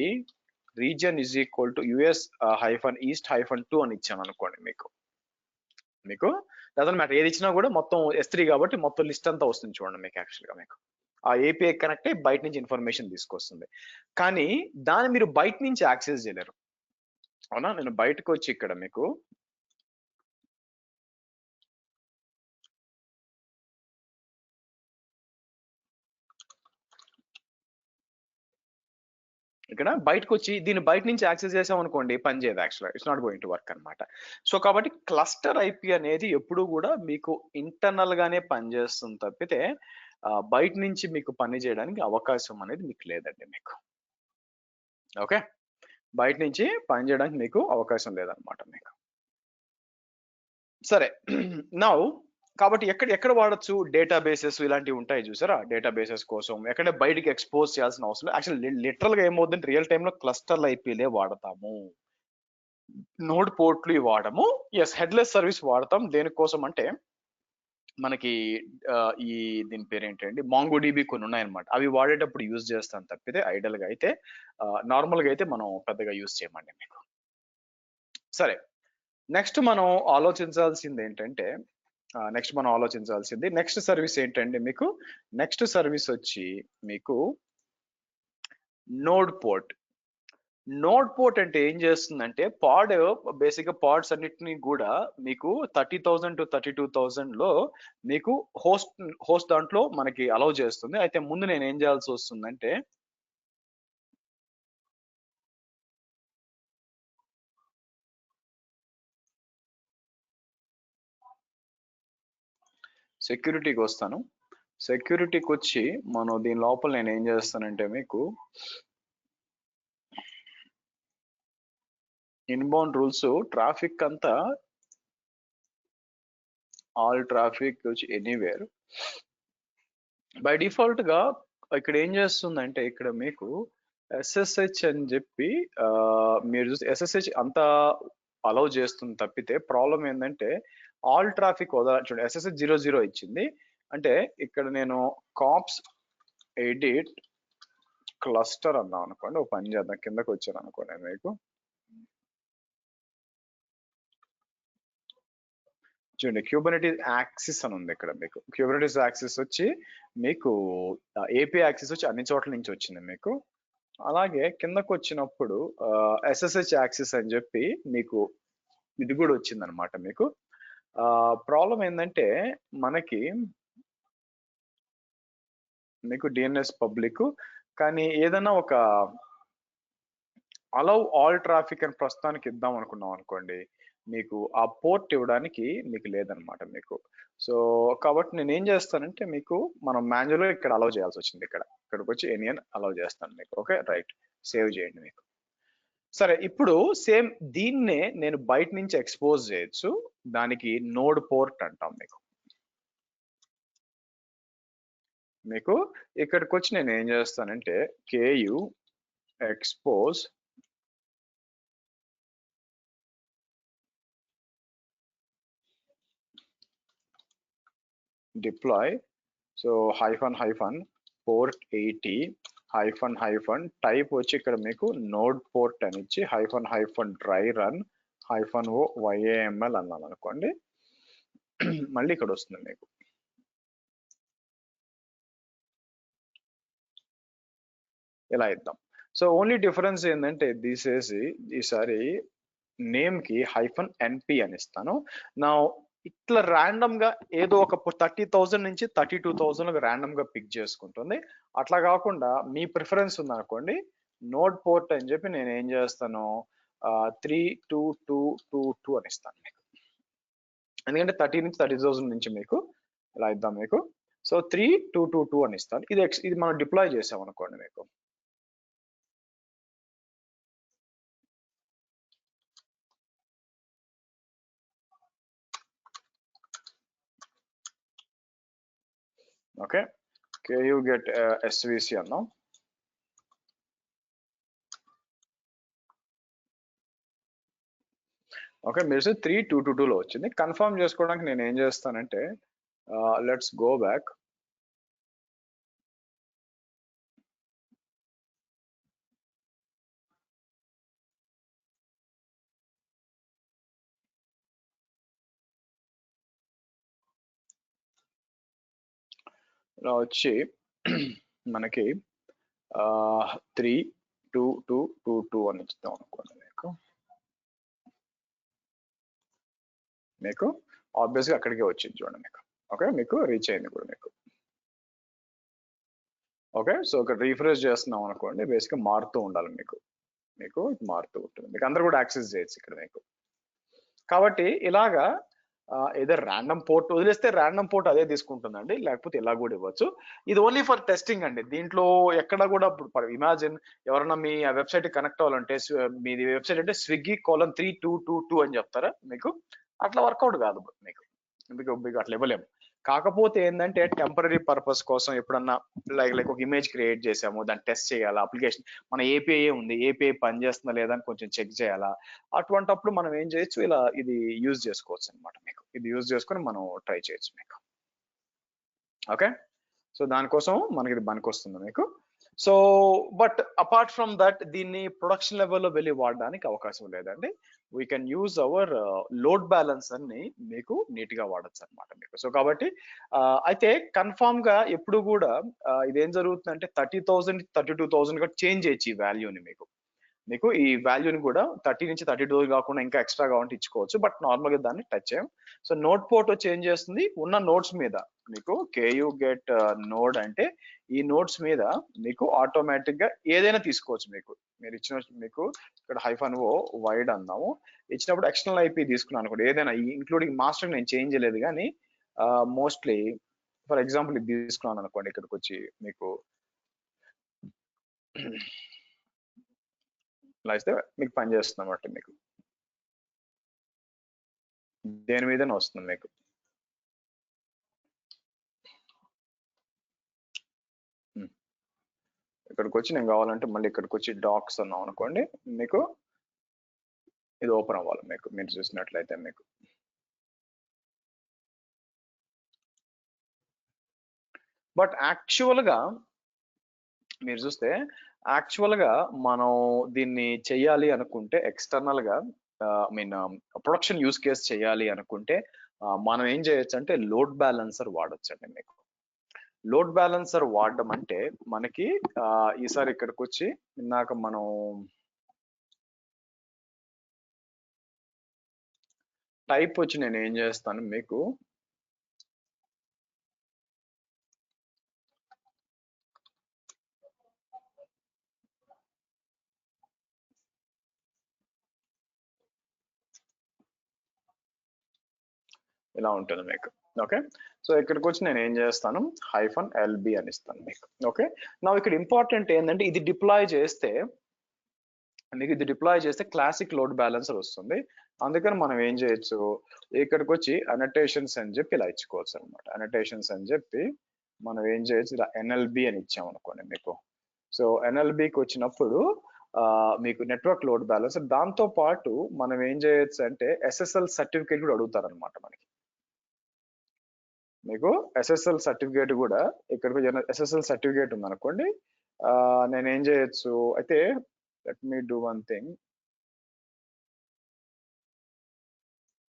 region is equal to US-East-2 అని ఇచ్చాను అనుకోండి మీకు డజంట్ మ్యాటర్ ఏది ఇచ్చినా కూడా మొత్తం S3 కాబట్టి మొత్తం లిస్ట్ అంతా వస్తుంది చూడండి మీకు. యాక్చువల్ గా మీకు ఆ ఏపీఐ కనెక్ట్ అయ్యి బయట నుంచి ఇన్ఫర్మేషన్ తీసుకొస్తుంది, కానీ దాన్ని మీరు బయట నుంచి యాక్సెస్ చేయలేరు, అవునా. నేను బయటకు వచ్చి ఇక్కడ మీకు ఇక్కడ బయటకు వచ్చి దీన్ని బయట నుంచి యాక్సెస్ చేసాం అనుకోండి పని చేయదు యాక్చువల్గా, it's not going to work అనమాట. సో కాబట్టి క్లస్టర్ ఐపీ అనేది ఎప్పుడు కూడా మీకు ఇంటర్నల్ గానే పనిచేస్తుంది తప్పితే బయట నుంచి మీకు పని చేయడానికి అవకాశం అనేది మీకు లేదండి మీకు. ఓకే, బయట నుంచి పని చేయడానికి మీకు అవకాశం లేదనమాట మీకు. సరే నౌ కాబట్టి ఎక్కడ వాడచ్చు డేటాబేసెస్ ఇలాంటివి ఉంటాయి చూసారా, డేటాబేసెస్ కోసం ఎక్కడ బయటికి ఎక్స్పోజ్ చేయాల్సిన అవసరం లేదు. యాక్చువల్లీ లిటరల్ గా ఏమవుతుందంటే రియల్ టైమ్ లో క్లస్టర్ల ఐపీలే వాడతాము, నోడ్ పోర్ట్లు వాడము. ఎస్, హెడ్లెస్ సర్వీస్ వాడతాం. దేనికోసం అంటే మనకి ఈ దీని పేరు ఏంటండి మాంగో డిబి కొన్ని ఉన్నాయన్నమాట, అవి వాడేటప్పుడు యూజ్ చేస్తాం తప్పితే ఐడల్ గా అయితే నార్మల్ గా అయితే మనం పెద్దగా యూజ్ చేయమండి మీకు. సరే, నెక్స్ట్ మనం ఆలోచించాల్సింది ఏంటంటే నెక్స్ట్ సర్వీస్ ఏంటంటే మీకు నెక్స్ట్ సర్వీస్ వచ్చి మీకు నోడ్ పోర్ట్. నోడ్ పోర్ట్ అంటే ఏం చేస్తుందంటే బేసిక్ గా పాడ్స్ అన్నిటిని కూడా మీకు 30,000 to 32,000 లో మీకు హోస్ట్ దాంట్లో మనకి అలౌ చేస్తుంది. అయితే ముందు నేను ఏం చేయాల్సి వస్తుందంటే సెక్యూరిటీకి వస్తాను. సెక్యూరిటీకి వచ్చి మనం దీని లోపల నేను ఏం చేస్తానంటే మీకు ఇన్బౌండ్ రూల్స్ ట్రాఫిక్ అంతా ఆల్ ట్రాఫిక్ వచ్చి ఎనీవేర్ బై డిఫాల్ట్ గా ఇక్కడ ఏం చేస్తుందంటే ఇక్కడ మీకు ఎస్ఎస్హెచ్ అని చెప్పి మీరు చూస్తే ఎస్ఎస్హెచ్ అంతా అలౌ చేస్తుంది తప్పితే ప్రాబ్లం ఏంటంటే ఆల్ ట్రాఫిక్ చూడండి ఎస్ఎస్హెచ్ 00 ఇచ్చింది. అంటే ఇక్కడ నేను కాప్స్ ఎడిట్ క్లస్టర్ అన్నాం అనుకోండి, ఒక పని చేద్దాం, కిందకి వచ్చాను అనుకోండి మీకు చూడండి క్యూబర్నెటీస్ యాక్సిస్ అని ఉంది ఇక్కడ మీకు. క్యూబర్నెటీస్ యాక్సిస్ వచ్చి మీకు ఏపీ యాక్సిస్ వచ్చి అన్ని చోట్ల నుంచి వచ్చింది మీకు. అలాగే కిందకు వచ్చినప్పుడు ఎస్ఎస్హెచ్ యాక్సిస్ అని చెప్పి మీకు ఇది కూడా వచ్చింది అనమాట మీకు. ప్రాబ్లం ఏంటంటే మీకు డిఎన్ఎస్ పబ్లిక్, కానీ ఏదైనా ఒక అలౌ ఆల్ ట్రాఫిక్ అని ప్రస్తుతానికి ఇద్దాం అనుకున్నాం అనుకోండి, మీకు ఆ పోర్ట్ ఇవ్వడానికి మీకు లేదనమాట మీకు. సో కాబట్టి నేను ఏం చేస్తానంటే మీకు మనం మాన్యువల్గా ఇక్కడ అలౌ చేయాల్సి వచ్చింది. ఇక్కడికి వచ్చి ఎనియన్ అలౌ చేస్తాను మీకు. ఓకే రైట్, సేవ్ చేయండి మీకు. సరే, ఇప్పుడు సేమ్ దీన్నే నేను బయట నుంచి ఎక్స్పోజ్ చేయొచ్చు, దానికి నోడ్ పోర్ట్ అంటాం మీకు. ఇక్కడికి వచ్చి నేను ఏం చేస్తానంటే Ku expose deploy, so -- port 80 -- type వచ్చి ఇక్కడ మీకు నోడ్ పోర్ట్ అని ఇచ్చి --dry run -o YAML అన్నాను అనుకోండి, మళ్ళీ ఇక్కడ వస్తుంది మీకు. ఇలా ఇద్దాం. సో ఓన్లీ డిఫరెన్స్ ఏంటంటే తీసేసి ఈసారి నేమ్ కి -np అని ఇస్తాను. నా ఇట్లా ర్యాండమ్ గా ఏదో ఒక 30,000 నుంచి 32,000 ర్యాండమ్ గా పిక్ చేసుకుంటుంది. అట్లా కాకుండా మీ ప్రిఫరెన్స్ ఉందనుకోండి, నోడ్ పోర్ట్ అని చెప్పి నేను ఏం చేస్తాను 32222 అని ఇస్తాను మీకు. ఎందుకంటే 30 నుంచి 30,000 నుంచి మీకు ఇలా ఇద్దాం మీకు. సో 3222 అని ఇస్తాను. ఇది మనం డిప్లాయ్ చేసాం అనుకోండి మీకు. ఓకే, KU get SVC అన్నాం. ఓకే, మీరు 3222లో వచ్చింది. కన్ఫర్మ్ చేసుకోవడానికి నేను ఏం చేస్తానంటే లెట్స్ గో బ్యాక్. ఇలా వచ్చి మనకి 32222 అని ఇస్తాం అనుకోండి మీకు ఆబ్వియస్ గా అక్కడికే వచ్చింది చూడండి మీకు. ఓకే, మీకు రీచ్ అయింది కూడా మీకు. ఓకే, సో ఇక్కడ రీఫ్రెష్ చేస్తున్నాం అనుకోండి, బేసిక్గా మారుతూ ఉండాలి మీకు మారుతూ ఉంటుంది, మీకు అందరు కూడా యాక్సెస్ చేయొచ్చు ఇక్కడ మీకు. కాబట్టి ఇలాగా ఏదో ర్యాండమ్ పోర్ట్ వదిలేస్తే ర్యాండమ్ పోర్ట్ అదే తీసుకుంటుందండి, లేకపోతే ఇలా కూడా ఇవ్వచ్చు. ఇది ఓన్లీ ఫర్ టెస్టింగ్ అండి, దీంట్లో ఎక్కడ కూడా ఇమాజిన్ ఎవరన్నా మీ వెబ్సైట్ కనెక్ట్ అవ్వాలంటే మీది వెబ్సైట్ అంటే swiggy:3222 అని చెప్తారా మీకు, అట్లా వర్కౌట్ కాదు మీకు అట్లా ఇవ్వలేము. కాకపోతే ఏంటంటే టెంపరీ పర్పస్ కోసం ఎప్పుడన్నా లైక్ ఒక ఇమేజ్ క్రియేట్ చేసాము, దాన్ని టెస్ట్ చేయాలా, అప్లికేషన్ మన ఏపీఐ ఉంది, ఏపీఐ పనిచేస్తుందా లేదా అని కొంచెం చెక్ చేయాలా, అటువంటప్పుడు మనం ఏం చేయొచ్చు, ఇలా ఇది యూజ్ చేసుకోవచ్చు అనమాట మీకు. ఇది యూజ్ చేసుకొని మనం ట్రై చేయొచ్చు మీకు. ఓకే, సో దానికోసం మనకి ఇది పనికొస్తుంది మీకు. So but apart from that దీన్ని ప్రొడక్షన్ లెవెల్లో వెళ్ళి వాడడానికి అవకాశం లేదండి. We can use our load balancer ని మీకు నీట్ గా వాడచ్చు అనమాట మీకు. సో కాబట్టి అయితే కన్ఫామ్ గా ఎప్పుడు కూడా ఇదేం జరుగుతుందంటే 30,000 32,000 గా చేంజ్ చేయొచ్చు ఈ వాల్యూని మీకు ఈ వాల్యూని కూడా 30 నుంచి 32 కాకుండా ఇంకా ఎక్స్ట్రా కావాలంటే ఇచ్చుకోవచ్చు, బట్ నార్మల్ గా దాన్ని టచ్ చేయం. సో నోట్ పోర్ట్ చేంజ్ చేస్తుంది ఉన్న నోట్స్ మీద మీకు కేయూ గెట్ నోడ్ అంటే ఈ నోట్స్ మీద మీకు ఆటోమేటిక్ గా ఏదైనా తీసుకోవచ్చు మీరు ఇచ్చిన మీకు ఇక్కడ -o వైడ్ అందాము, ఇచ్చినప్పుడు ఎక్స్టర్నల్ ఐపీ తీసుకున్నాను అనుకోండి, ఏదైనా ఇంక్లూడింగ్ మాస్టర్ నేను చేంజ్ చేయలేదు కానీ మోస్ట్లీ ఫర్ ఎగ్జాంపుల్ ఇది తీసుకున్నాను అనుకోండి, ఇక్కడికి వచ్చి మీకు ఇలా ఇస్తే మీకు పనిచేస్తుంది అన్నమాట, మీకు దేని మీదనే వస్తుంది మీకు. ఇక్కడికి వచ్చి నేను కావాలంటే మళ్ళీ ఇక్కడికి వచ్చి డాక్స్ అన్నాం అనుకోండి, మీకు ఇది ఓపెన్ అవ్వాలి మీకు, మీరు చూసినట్లయితే మీకు. బట్ యాక్చువల్గా మీరు చూస్తే యాక్చువల్గా మనం దీన్ని చెయ్యాలి అనుకుంటే ఎక్స్టర్నల్ గా ప్రొడక్షన్ యూస్ కేస్ చేయాలి అనుకుంటే మనం ఏం చేయొచ్చు అంటే లోడ్ బ్యాలెన్సర్ వాడొచ్చండి మీకు. లోడ్ బ్యాలెన్సర్ వాడడం అంటే మనకి ఈసారి ఇక్కడికి వచ్చి ఇందాక మనం టైప్ వచ్చి నేను ఏం చేస్తాను మీకు ఇలా ఉంటుంది మీకు. ఓకే, సో ఇక్కడికి వచ్చి నేను ఏం చేస్తాను -lb అని ఇస్తాను మీకు. ఓకే, నా ఇక్కడ ఇంపార్టెంట్ ఏంటంటే ఇది డిప్లాయ్ చేస్తే క్లాసిక్ లోడ్ బ్యాలెన్సర్ వస్తుంది, అందుకని మనం ఏం చేయొచ్చు ఇక్కడికి వచ్చి అనటేషన్స్ అని చెప్పి ఇలా ఇచ్చుకోవచ్చు అనమాట. అనటేషన్స్ అని చెప్పి మనం ఏం చేయొచ్చు ఇలా NLB అని ఇచ్చాం అనుకోండి మీకు. సో NLBకి వచ్చినప్పుడు మీకు నెట్వర్క్ లోడ్ బ్యాలెన్సర్, దాంతో పాటు మనం ఏం చేయొచ్చు అంటే SSL సర్టిఫికేట్ కూడా అడుగుతారు అనమాట మనకి. మీకు SSL సర్టిఫికేట్ కూడా ఇక్కడికి SSL సర్టిఫికేట్ ఉంది అనుకోండి, నేను ఏం చేయొచ్చు అయితే let me do one thing,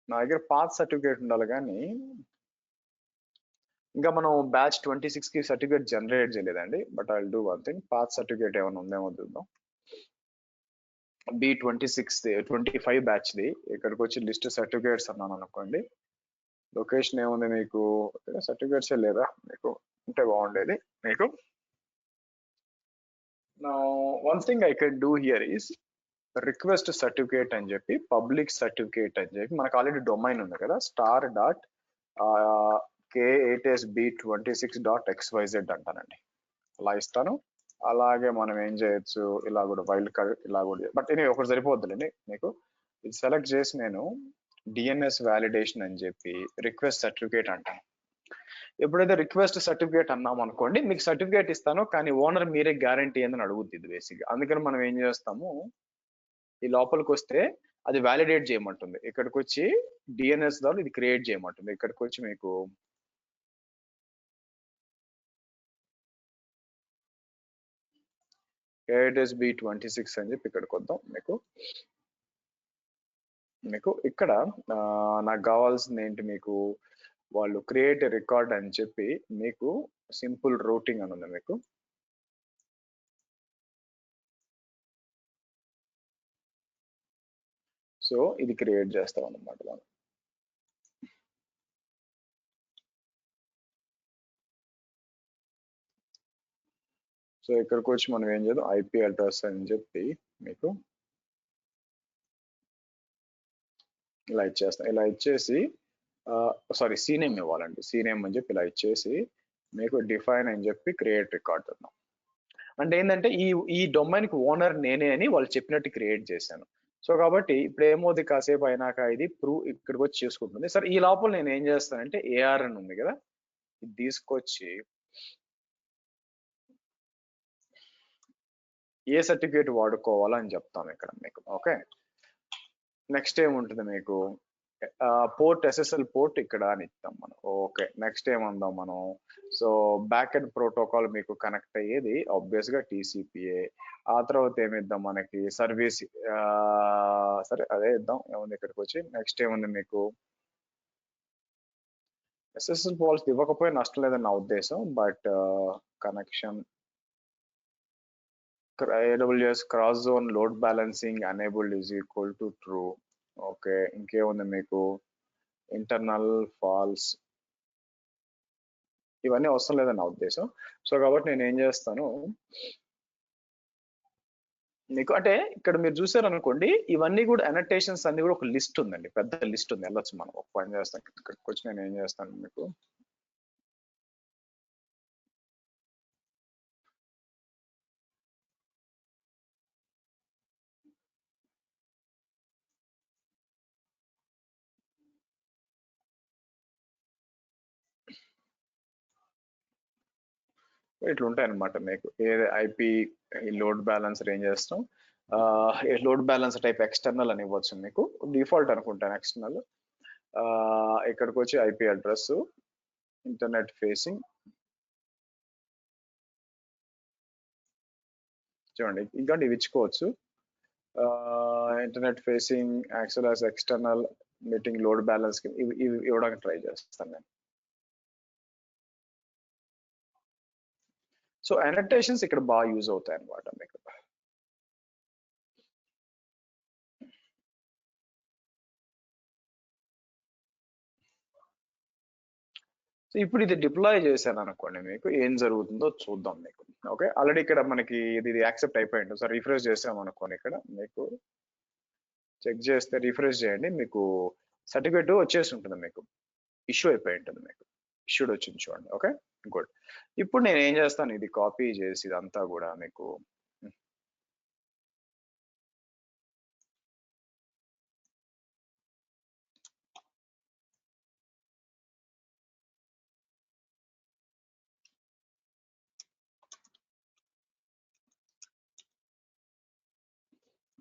నా దగ్గర పాత్ సర్టిఫికేట్ ఉండాలి కానీ ఇంకా మనం బ్యాచ్ 26 కి సర్టిఫికేట్ జనరేట్ చేయలేదండి, but I will do one thing, path certificate ఏమైనా ఉందేమో చూద్దాం. B26 25 బ్యాచ్ ది ఇక్కడికి వచ్చి లిస్ట్ సర్టిఫికేట్స్ అన్నాను అనుకోండి, లొకేషన్ ఏముంది మీకు సర్టిఫికేట్స్ లేదా మీకు ఉంటే బాగుండేది మీకు. One thing I can do here is request certificate అని చెప్పి పబ్లిక్ సర్టిఫికేట్ అని చెప్పి మనకు ఆల్రెడీ డొమైన్ ఉంది కదా star.k8sb26.xyz అంటానండి, అలా ఇస్తాను. అలాగే మనం ఏం చేయొచ్చు ఇలా కూడా వైల్డ్ కార్డ్ ఇలా కూడా, బట్ ఇది ఒకటి సరిపోద్దులేండి మీకు. ఇది సెలెక్ట్ చేసి నేను DNS వ్యాలిడేషన్ అని చెప్పి రిక్వెస్ట్ సర్టిఫికేట్ అంటాను. ఎప్పుడైతే రిక్వెస్ట్ సర్టిఫికేట్ అన్నాం అనుకోండి, మీకు సర్టిఫికేట్ ఇస్తాను కానీ ఓనర్ మీరే గ్యారంటీ ఏందని అడుగుద్ది ఇది బేసిక్గా. అందుకని మనం ఏం చేస్తాము ఈ లోపలికి వస్తే అది వ్యాలిడేట్ చేయమంటుంది, ఇక్కడికి వచ్చి DNS ద్వారా ఇది క్రియేట్ చేయమంటుంది, ఇక్కడికి వచ్చి మీకు k8sb26 అని చెప్పి ఇక్కడికి వద్దాం మీకు ఇక్కడ నాకు కావాల్సింది ఏంటి మీకు, వాళ్ళు క్రియేట్ రికార్డ్ అని చెప్పి మీకు సింపుల్ రూటింగ్ అని ఉంది మీకు. సో ఇది క్రియేట్ చేస్తాం అన్నమాట మనం. సో ఇక్కడికి వచ్చి మనం ఏం చేద్దాం, ఐపీ అడ్రస్ అని చెప్పి మీకు ఇలా ఇచ్చేస్తాం. ఇలా ఇచ్చేసి సారీ సీనేమ్ ఇవ్వాలండి, సీనేమ్ అని చెప్పి ఇలా ఇచ్చేసి మీకు డిఫైన్ అని చెప్పి క్రియేట్ రికార్డ్ అన్నాం. అంటే ఏంటంటే ఈ డొమైన్ కి ఓనర్ నేనే అని వాళ్ళు చెప్పినట్టు క్రియేట్ చేశాను. సో కాబట్టి ఇప్పుడు ఏమవుతుంది, కాసేపు అయినాక ఇది ప్రూవ్ ఇక్కడికి వచ్చి చేసుకుంటుంది. సరే ఈ లోపల నేను ఏం చేస్తానంటే ఏఆర్ అని ఉంది కదా, ఇది తీసుకొచ్చి ఏ సర్టిఫికేట్ వాడుకోవాలని చెప్తాం ఇక్కడ మీకు. ఓకే, నెక్స్ట్ ఏముంటుంది మీకు, పోర్ట్ ఎస్ఎస్ఎల్ పోర్ట్ ఇక్కడ అని ఇస్తాం మనం. ఓకే, నెక్స్ట్ ఏమందాం మనం, సో బ్యాక్ ఎండ్ ప్రోటోకాల్ మీకు కనెక్ట్ అయ్యేది ఆబ్వియస్ గా టీసీపీఏ. ఆ తర్వాత ఏమిద్దాం మనకి సర్వీస్, సరే అదే ఇద్దాం, ఏముంది ఇక్కడికి వచ్చి నెక్స్ట్ ఏముంది మీకు ఎస్ఎస్ఎల్ పాలసీ ఇవ్వకపోయినా నష్టం లేదని నా ఉద్దేశం, but connection AWS cross zone load balancing enabled is equal to true. Okay, ఇంకేముంది మీకు ఇంటర్నల్ ఫాల్స్, ఇవన్నీ అవసరం లేదని నా ఉద్దేశం. సో కాబట్టి నేను ఏం చేస్తాను మీకు, అంటే ఇక్కడ మీరు చూసారు అనుకోండి, ఇవన్నీ కూడా అనోటేషన్స్ అన్ని కూడా ఒక లిస్ట్ ఉందండి, పెద్ద లిస్ట్ ఉంది, వెళ్ళొచ్చు మనం. ఒక పని చేస్తాను, ఇక్కడికి వచ్చి నేను ఏం చేస్తాను మీకు ఇట్లా ఉంటాయి అనమాట మీకు. ఏది ఐపీ లోడ్ బ్యాలెన్సర్ ఏం చేస్తాం, లోడ్ బ్యాలెన్స్ టైప్ ఎక్స్టర్నల్ అని ఇవ్వచ్చు మీకు, డిఫాల్ట్ అనుకుంటాను ఎక్స్టర్నల్. ఇక్కడికి వచ్చి ఐపీ అడ్రస్ ఇంటర్నెట్ ఫేసింగ్, చూడండి ఇంకా ఇవి ఇచ్చుకోవచ్చు. Internet facing actual as external meeting load balance ఇవి ఇవ్వడానికి ట్రై చేస్తాను నేను. సో అనోటేషన్స్ ఇక్కడ బాగా యూజ్ అవుతాయి అనమాట మీకు. సో ఇప్పుడు ఇది డిప్లాయ్ చేశాను అనుకోండి, మీకు ఏం జరుగుతుందో చూద్దాం మీకు. ఓకే, ఆల్రెడీ ఇక్కడ మనకి ఇది యాక్సెప్ట్ అయిపోయి ఉంటుంది. సో రిఫ్రెష్ చేసాం అనుకోండి, ఇక్కడ మీకు చెక్ చేస్తే రిఫ్రెష్ చేయండి, మీకు సర్టిఫికేట్ వచ్చేసి ఉంటుంది, మీకు ఇష్యూ అయిపోయి ఉంటుంది, మీకు ఇష్యూడ్ వచ్చింది చూడండి. Okay good. ఇప్పుడు నేను ఏం చేస్తాను, ఇది కాపీ చేసి ఇదంతా కూడా మీకు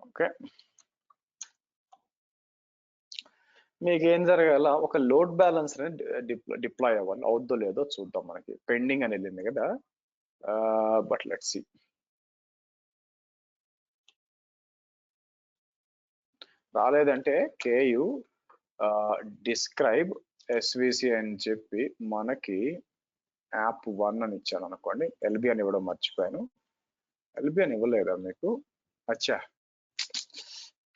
ఓకే, మీకు ఏం జరగాల, ఒక లోడ్ బ్యాలెన్స్ డిప్లాయ్ అవ్వాలి, అవుద్దో లేదో చూద్దాం. మనకి పెండింగ్ అని వెళ్ళింది కదా, బట్ లెట్స్ సి. రాలేదంటే కేయు డిస్క్రైబ్ ఎస్విసి అని చెప్పి మనకి యాప్ 1 అని ఇచ్చాను అనుకోండి, ఎల్బి అని ఇవ్వడం మర్చిపోయాను. ఎల్బి అని ఇవ్వలేదా మీకు, అచ్చా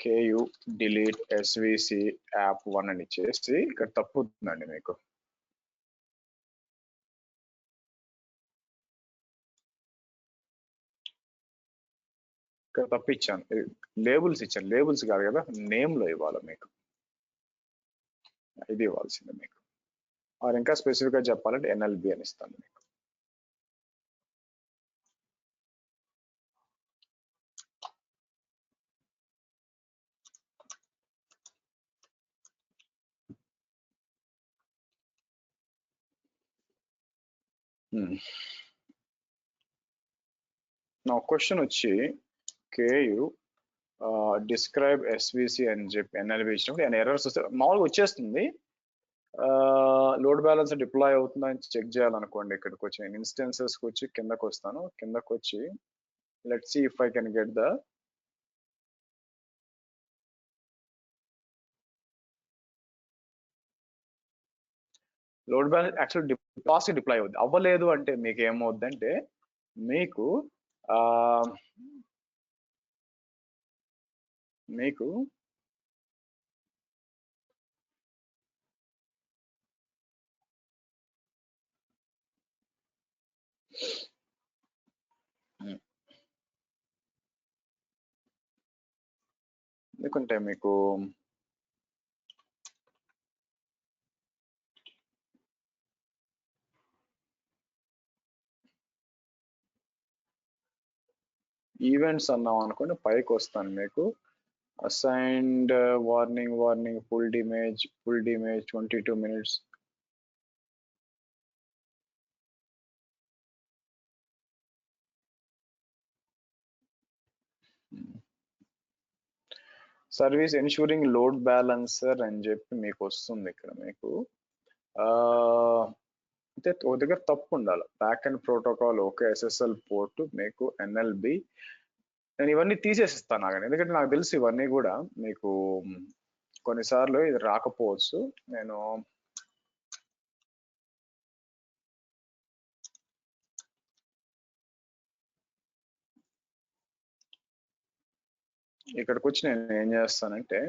కేయు డిలీట్ ఎస్విసి యాప్ 1 అని ఇచ్చేసి ఇక్కడ తప్పుతుందండి మీకు. ఇక్కడ తప్పిచ్చాను, లేబుల్స్ ఇచ్చాను, లేబుల్స్ కాదు కదా, నేమ్ లో ఇవ్వాలి మీకు, ఇది ఇవ్వాల్సింది మీకు. ఆర్ ఇంకా స్పెసిఫిక్ గా చెప్పాలంటే ఎన్ఎల్బి అని ఇస్తాను మీకు. నా క్వశ్చన్ వచ్చి కేయు డిస్క్రైబ్ ఎస్విసి అని చెప్పి ఎన్ఎల్బి ఇచ్చినప్పుడు ఎర్రర్స్ వస్తే మామూలుగా వచ్చేస్తుంది. లోడ్ బ్యాలెన్స్ డిప్లాయ్ అవుతుందని చెక్ చేయాలనుకోండి, ఇక్కడికి వచ్చి నేను ఇన్స్టెన్సెస్కి వచ్చి కిందకు వస్తాను, కిందకు వచ్చి let's see if I can get the load balance. Actual fast deploy అవుద్ది, అవ్వలేదు అంటే మీకు ఏమవుద్ది అంటే మీకు మీకు ఎందుకంటే మీకు ఈవెంట్స్ అన్నాం అనుకోండి పైకి వస్తాను మీకు assigned warning pulled image 22 minutes. Service ensuring load balancer అని చెప్పి మీకు వస్తుంది ఇక్కడ మీకు అంటే ఒక దగ్గర తప్పు ఉండాలి back and protocol okay SSL port మీకు ఎన్ఎల్బి నేను ఇవన్నీ తీసేసిస్తాను నాకు ఎందుకంటే నాకు తెలుసు ఇవన్నీ కూడా మీకు కొన్నిసార్లు ఇది రాకపోవచ్చు నేను ఇక్కడికి వచ్చి నేను ఏం చేస్తానంటే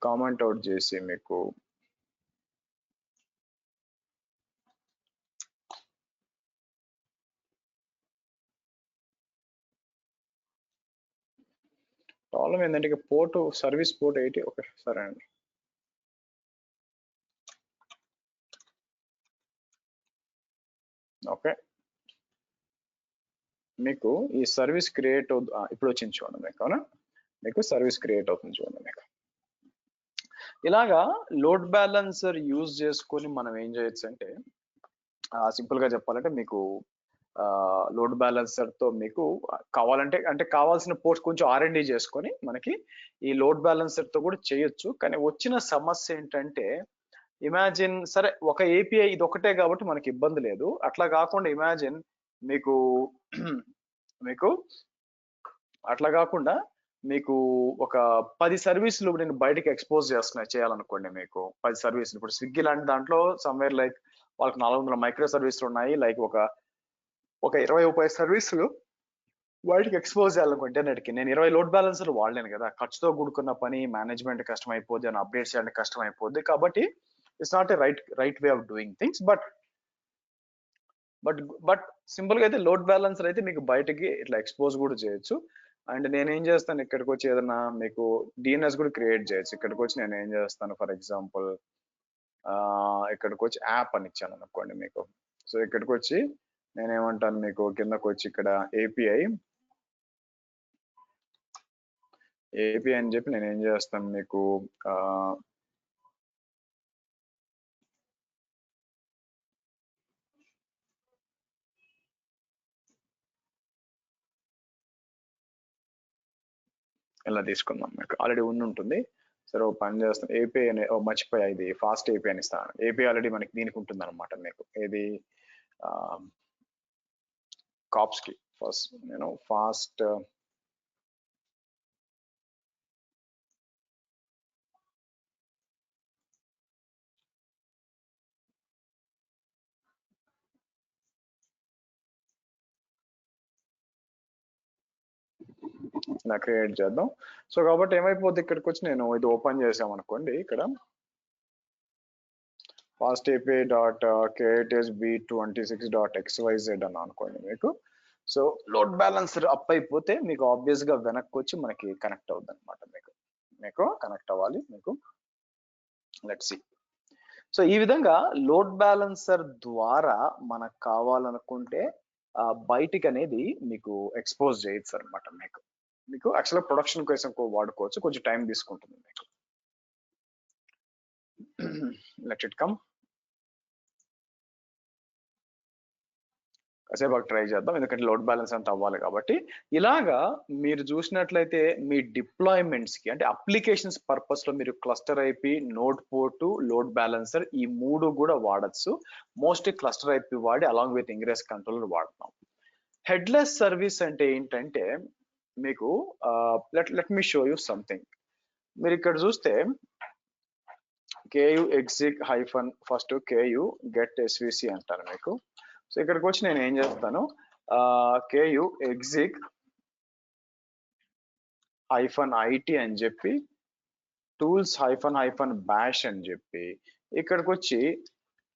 కామెంట్ అవుట్ చేసి మీకు ప్రాబ్లం ఏంటంటే ఇక పోర్ట్ సర్వీస్ పోర్ట్ 80 ఓకే సరే అండి ఓకే మీకు ఈ సర్వీస్ క్రియేట్ ఇప్పుడు వచ్చింది చూడండి మీకు అవునా మీకు సర్వీస్ క్రియేట్ అవుతుంది చూడండి మీకు ఇలాగా లోడ్ బ్యాలెన్సర్ యూజ్ చేసుకొని మనం ఏం చేయొచ్చు అంటే సింపుల్ గా చెప్పాలంటే మీకు లోడ్ బ్యాలెన్సర్ తో మీకు కావాలంటే అంటే కావాల్సిన పోర్ట్స్ కొంచెం R&D చేసుకొని మనకి ఈ లోడ్ బ్యాలెన్సర్ తో కూడా చేయొచ్చు కానీ వచ్చిన సమస్య ఏంటంటే ఇమాజిన్ సరే ఒక ఏపీఐ ఇది ఒకటే కాబట్టి మనకి ఇబ్బంది లేదు అట్లా కాకుండా ఇమాజిన్ మీకు మీకు అట్లా కాకుండా మీకు ఒక 10 సర్వీసులు నేను బయటకి ఎక్స్పోజ్ చేయాలనుకోండి మీకు 10 సర్వీసులు ఇప్పుడు స్విగ్గీ లాంటి దాంట్లో సమ్వేర్ లైక్ వాళ్ళకి 400 మైక్రో సర్వీసులు ఉన్నాయి లైక్ ఒక 20-30 సర్వీసులు బయటకి ఎక్స్పోజ్ చేయాలనుకో ఇంటర్నెట్కి నేను 20 లోడ్ బ్యాలెన్సర్లు వాడలేను కదా ఖర్చుతో కూడుకున్న పని మేనేజ్మెంట్ కష్టం అయిపోద్ది అని అప్డేట్ చేయడానికి కష్టం అయిపోద్ది కాబట్టి it's not a right way of doing things but simple గా అయితే లోడ్ బ్యాలెన్సర్ అయితే మీకు బయటకి ఇట్లా ఎక్స్పోజ్ కూడా చేయొచ్చు అండ్ నేను ఏం చేస్తాను ఇక్కడికి వచ్చి ఏదైనా మీకు డిఎన్ఎస్ కూడా క్రియేట్ చేయొచ్చు ఇక్కడికి వచ్చి నేను ఏం చేస్తాను ఫర్ ఎగ్జాంపుల్ ఇక్కడికి వచ్చి యాప్ అని ఇచ్చాను అనుకోండి మీకు సో ఇక్కడికి వచ్చి నేనేమంటాను మీకు కిందకు వచ్చి ఇక్కడ ఏపీఐ అని చెప్పి నేను ఏం చేస్తాను మీకు ఇలా తీసుకుందాం మీకు ఆల్రెడీ ఉంటుంది సరే ఓ పని చేస్తాను ఏపీఐ అనే మర్చిపోయా ఇది ఫాస్ట్ ఏపీఐ అని ఇస్తాను ఏపీఐ ఆల్రెడీ మనకి దీనికి ఉంటుంది అనమాట మీకు ఏది కాప్స్ కి ఫస్ట్ నేను ఫాస్ట్ ఇలా క్రియేట్ చేద్దాం సో కాబట్టి ఏమైపోద్ది ఇక్కడికి వచ్చి నేను ఇది ఓపెన్ చేసాం అనుకోండి ఇక్కడ ఫాస్ట్ ఏపీఐ డాట్ KTSB26.xyz అని అనుకోండి మీకు సో లోడ్ బ్యాలెన్సర్ అప్ అయిపోతే మీకు ఆబ్వియస్ గా వెనక్కి వచ్చి మనకి కనెక్ట్ అవుద్ది అనమాట మీకు కనెక్ట్ అవ్వాలి మీకు లెట్స్ సి సో ఈ విధంగా లోడ్ బ్యాలెన్సర్ ద్వారా మనకు కావాలనుకుంటే బయటికి అనేది మీకు ఎక్స్పోజ్ చేయొచ్చు అనమాట మీకు యాక్చువల్గా ప్రొడక్షన్ కోసం వాడుకోవచ్చు కొంచెం టైం తీసుకుంటుంది మీకు లెట్ ఇట్ కమ్ కాసేపు ట్రై చేద్దాం ఎందుకంటే లోడ్ బ్యాలెన్స్ అంత అవ్వాలి కాబట్టి ఇలాగా మీరు చూసినట్లయితే మీ డిప్లాయ్మెంట్స్ కి అంటే అప్లికేషన్స్ పర్పస్ లో మీరు cluster IP node port load balancer ఈ మూడు కూడా వాడచ్చు మోస్ట్లీ క్లస్టర్ ఐపీ వాడి అలాంగ్ విత్ ఇంగ్రెస్ కంట్రోలర్ వాడుతున్నాం హెడ్లెస్ సర్వీస్ అంటే ఏంటంటే మీకు let me show you something మీరు ఇక్కడ చూస్తే KU exec hyphen first KU get SVC అంటారు మీకు సో ఇక్కడికి వచ్చి నేను ఏం చేస్తాను KU exec హైఫన్ IT అని చెప్పి టూల్స్ హైఫన్ bash అని చెప్పి ఇక్కడికి వచ్చి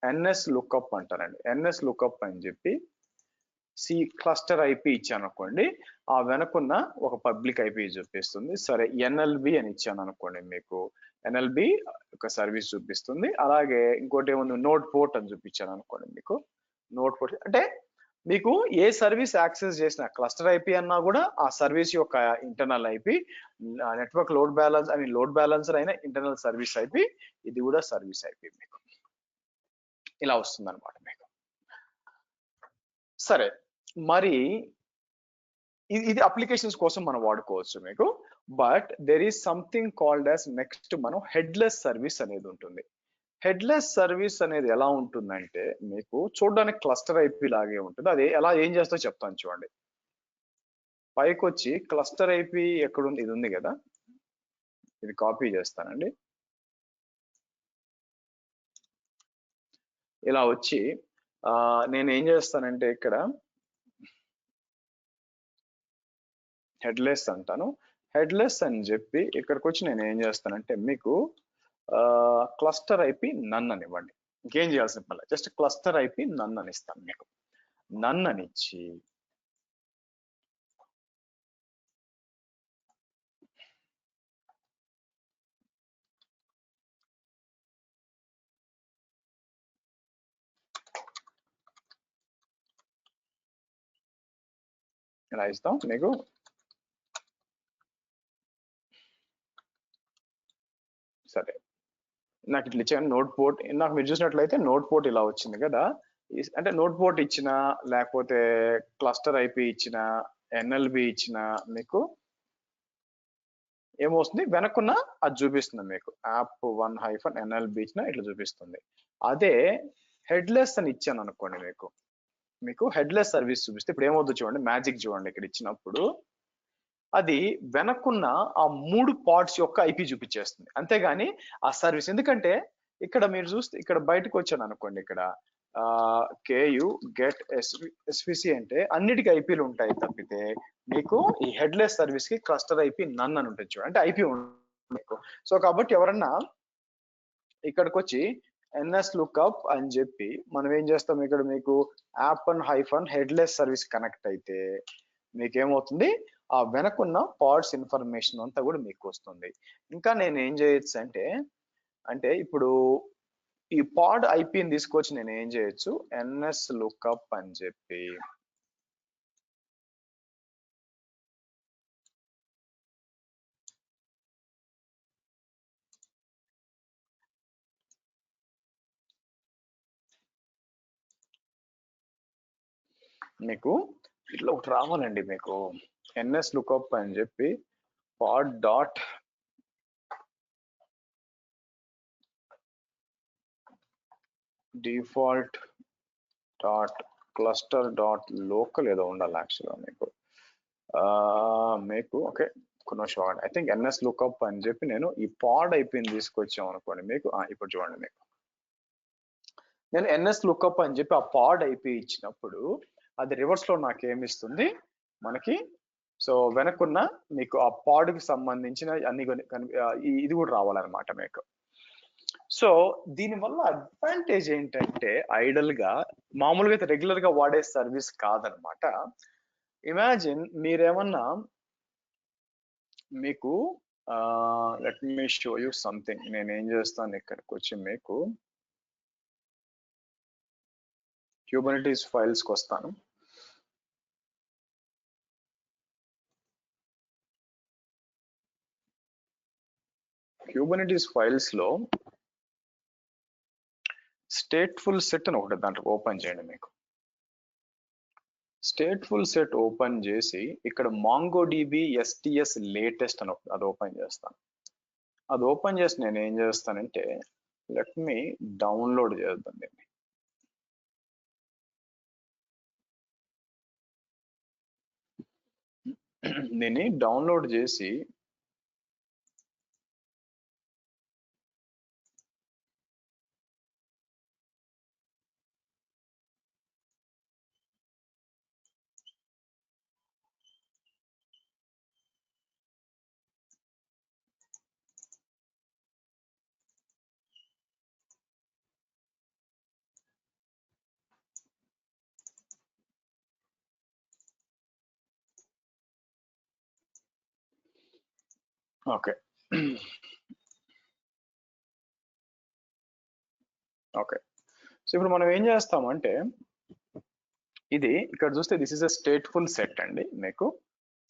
NS lookup అంటారండి NS lookup అని చెప్పి సి క్లస్టర్ ఐపీ ఇచ్చాను అనుకోండి, ఆ వెనకున్న ఒక పబ్లిక్ ఐపీ చూపిస్తుంది. సరే ఎన్ఎల్బి అని ఇచ్చాను అనుకోండి, మీకు ఎన్ఎల్బి ఒక సర్వీస్ చూపిస్తుంది. అలాగే ఇంకోటి ఏముంది, నోడ్ పోర్ట్ అని చూపించాను అనుకోండి, మీకు నోడ్ పోర్ట్ అంటే మీకు ఏ సర్వీస్ యాక్సెస్ చేసిన క్లస్టర్ ఐపీ అన్నా కూడా ఆ సర్వీస్ యొక్క internal IP, network load balance load balancer అయిన ఇంటర్నల్ సర్వీస్ ఐపీ, ఇది కూడా సర్వీస్ ఐపీ మీకు ఇలా వస్తుంది అనమాట మీకు. సరే మరి ఇది అప్లికేషన్స్ కోసం మనం వాడుకోవచ్చు మీకు. But there is something called as next మనం హెడ్లెస్ సర్వీస్ అనేది ఉంటుంది. హెడ్లెస్ సర్వీస్ అనేది ఎలా ఉంటుందంటే మీకు చూడడానికి క్లస్టర్ ఐపీ లాగే ఉంటుంది. అది ఎలా ఏం చేస్తో చెప్తాను చూడండి. పైకి వచ్చి క్లస్టర్ ఐపీ ఎక్కడుంది, ఇది ఉంది కదా, ఇది కాపీ చేస్తానండి. ఇలా వచ్చి నేను ఏం చేస్తానంటే ఇక్కడ హెడ్లెస్ అంటాను. హెడ్లెస్ అని చెప్పి ఇక్కడికి వచ్చి నేను ఏం చేస్తానంటే మీకు క్లస్టర్ ఐపీ నన్ అని ఇవ్వండి. ఇంకేం చేయాల్సిన పని, జస్ట్ క్లస్టర్ ఐపీ నన్ అని ఇస్తాను మీకు. నన్ అని ఇచ్చి ఇలా ఇస్తాం మీకు. సరే నాకు ఇట్లా ఇచ్చాను నోట్ పోర్ట్. నాకు మీరు చూసినట్లయితే నోట్ పోర్ట్ ఇలా వచ్చింది కదా. అంటే నోట్ పోర్ట్ ఇచ్చిన, లేకపోతే క్లస్టర్ ఐపీ ఇచ్చిన, ఎన్ఎల్బి ఇచ్చిన, మీకు ఏమొస్తుంది వెనక్కున్న అది చూపిస్తుంది మీకు. యాప్ 1 -NLB ఇచ్చిన ఇట్లా చూపిస్తుంది. అదే హెడ్లెస్ అని ఇచ్చాను అనుకోండి, మీకు హెడ్లెస్ సర్వీస్ చూపిస్తే ఇప్పుడు ఏమవుతుందో చూడండి. మ్యాజిక్ చూడండి, ఇక్కడ ఇచ్చినప్పుడు అది వెనక్కున్న ఆ 3 పార్ట్స్ యొక్క ఐపీ చూపించేస్తుంది, అంతేగాని ఆ సర్వీస్. ఎందుకంటే ఇక్కడ మీరు చూస్తే ఇక్కడ బయటకు వచ్చాను అనుకోండి, ఇక్కడ కేయు గెట్ ఎస్విసి అంటే అన్నిటికీ ఐపీలు ఉంటాయి తప్పితే మీకు ఈ హెడ్లెస్ సర్వీస్ కి క్లస్టర్ ఐపీ నన్ అని ఉంటుంది చూడండి, అంటే ఐపీ మీకు. సో కాబట్టి ఎవరన్నా ఇక్కడికి వచ్చి ఎన్ఎస్ లుక్అప్ అని చెప్పి మనం ఏం చేస్తాం, ఇక్కడ మీకు యాప్ -, హెడ్లెస్ సర్వీస్ కనెక్ట్ అయితే మీకేమవుతుంది, ఆ వెనకున్న పాడ్స్ ఇన్ఫర్మేషన్ అంతా కూడా మీకు వస్తుంది. ఇంకా నేను ఏం చేయొచ్చు అంటే ఇప్పుడు ఈ పాడ్ ఐపీని తీసుకొచ్చి నేను ఏం చేయొచ్చు, ఎన్ఎస్ లుక్అప్ అని చెప్పి మీకు ఇట్లా ఒకటి రావాలండి మీకు. ఎన్ఎస్ లుక్అప్ అని చెప్పి pod dot default dot cluster dot local ఏదో ఉండాలి యాక్చువల్గా మీకు ఓకే కొన్ని నిమిషం. ఐ థింక్ ఎన్ఎస్ లుక్అప్ అని చెప్పి నేను ఈ పాడ్ ఐపీని తీసుకొచ్చాం అనుకోండి మీకు. ఇప్పుడు చూడండి, మీకు నేను ఎన్ఎస్ లుక్అప్ అని చెప్పి ఆ పాడ్ ఐపీ ఇచ్చినప్పుడు అది రివర్స్ లో నాకు ఏమిస్తుంది మనకి. సో వెనక్కున్న మీకు ఆ పాడ్ కి సంబంధించిన అన్ని ఇది కూడా రావాలన్నమాట మీకు. సో దీనివల్ల అడ్వాంటేజ్ ఏంటంటే ఐడల్ గా మామూలుగా అయితే రెగ్యులర్ గా వాడే సర్వీస్ కాదనమాట. ఇమాజిన్ మీరేమన్నా మీకు let me show you something. నేను ఏం చేస్తాను, ఇక్కడికి వచ్చి మీకు క్యూబర్నెటీస్ ఫైల్స్ కి వస్తాను. క్యూబర్నెటీస్ ఫైల్స్ లో స్టేట్ఫుల్ సెట్ అని ఒకటి దాంట్లో ఓపెన్ చేయండి. మీకు స్టేట్ఫుల్ సెట్ ఓపెన్ చేసి ఇక్కడ MongoDB STS లేటెస్ట్ అని అది ఓపెన్ చేస్తాను. అది ఓపెన్ చేసి నేను ఏం చేస్తానంటే లెట్ మీ డౌన్లోడ్ చేద్దాం దీన్ని డౌన్లోడ్ చేసి ఓకే. ఓకే. సో ఇప్పుడు మనం ఏం చేస్తామంటే ఇది ఇక్కడ చూస్తే this is a stateful set అండి. మీకు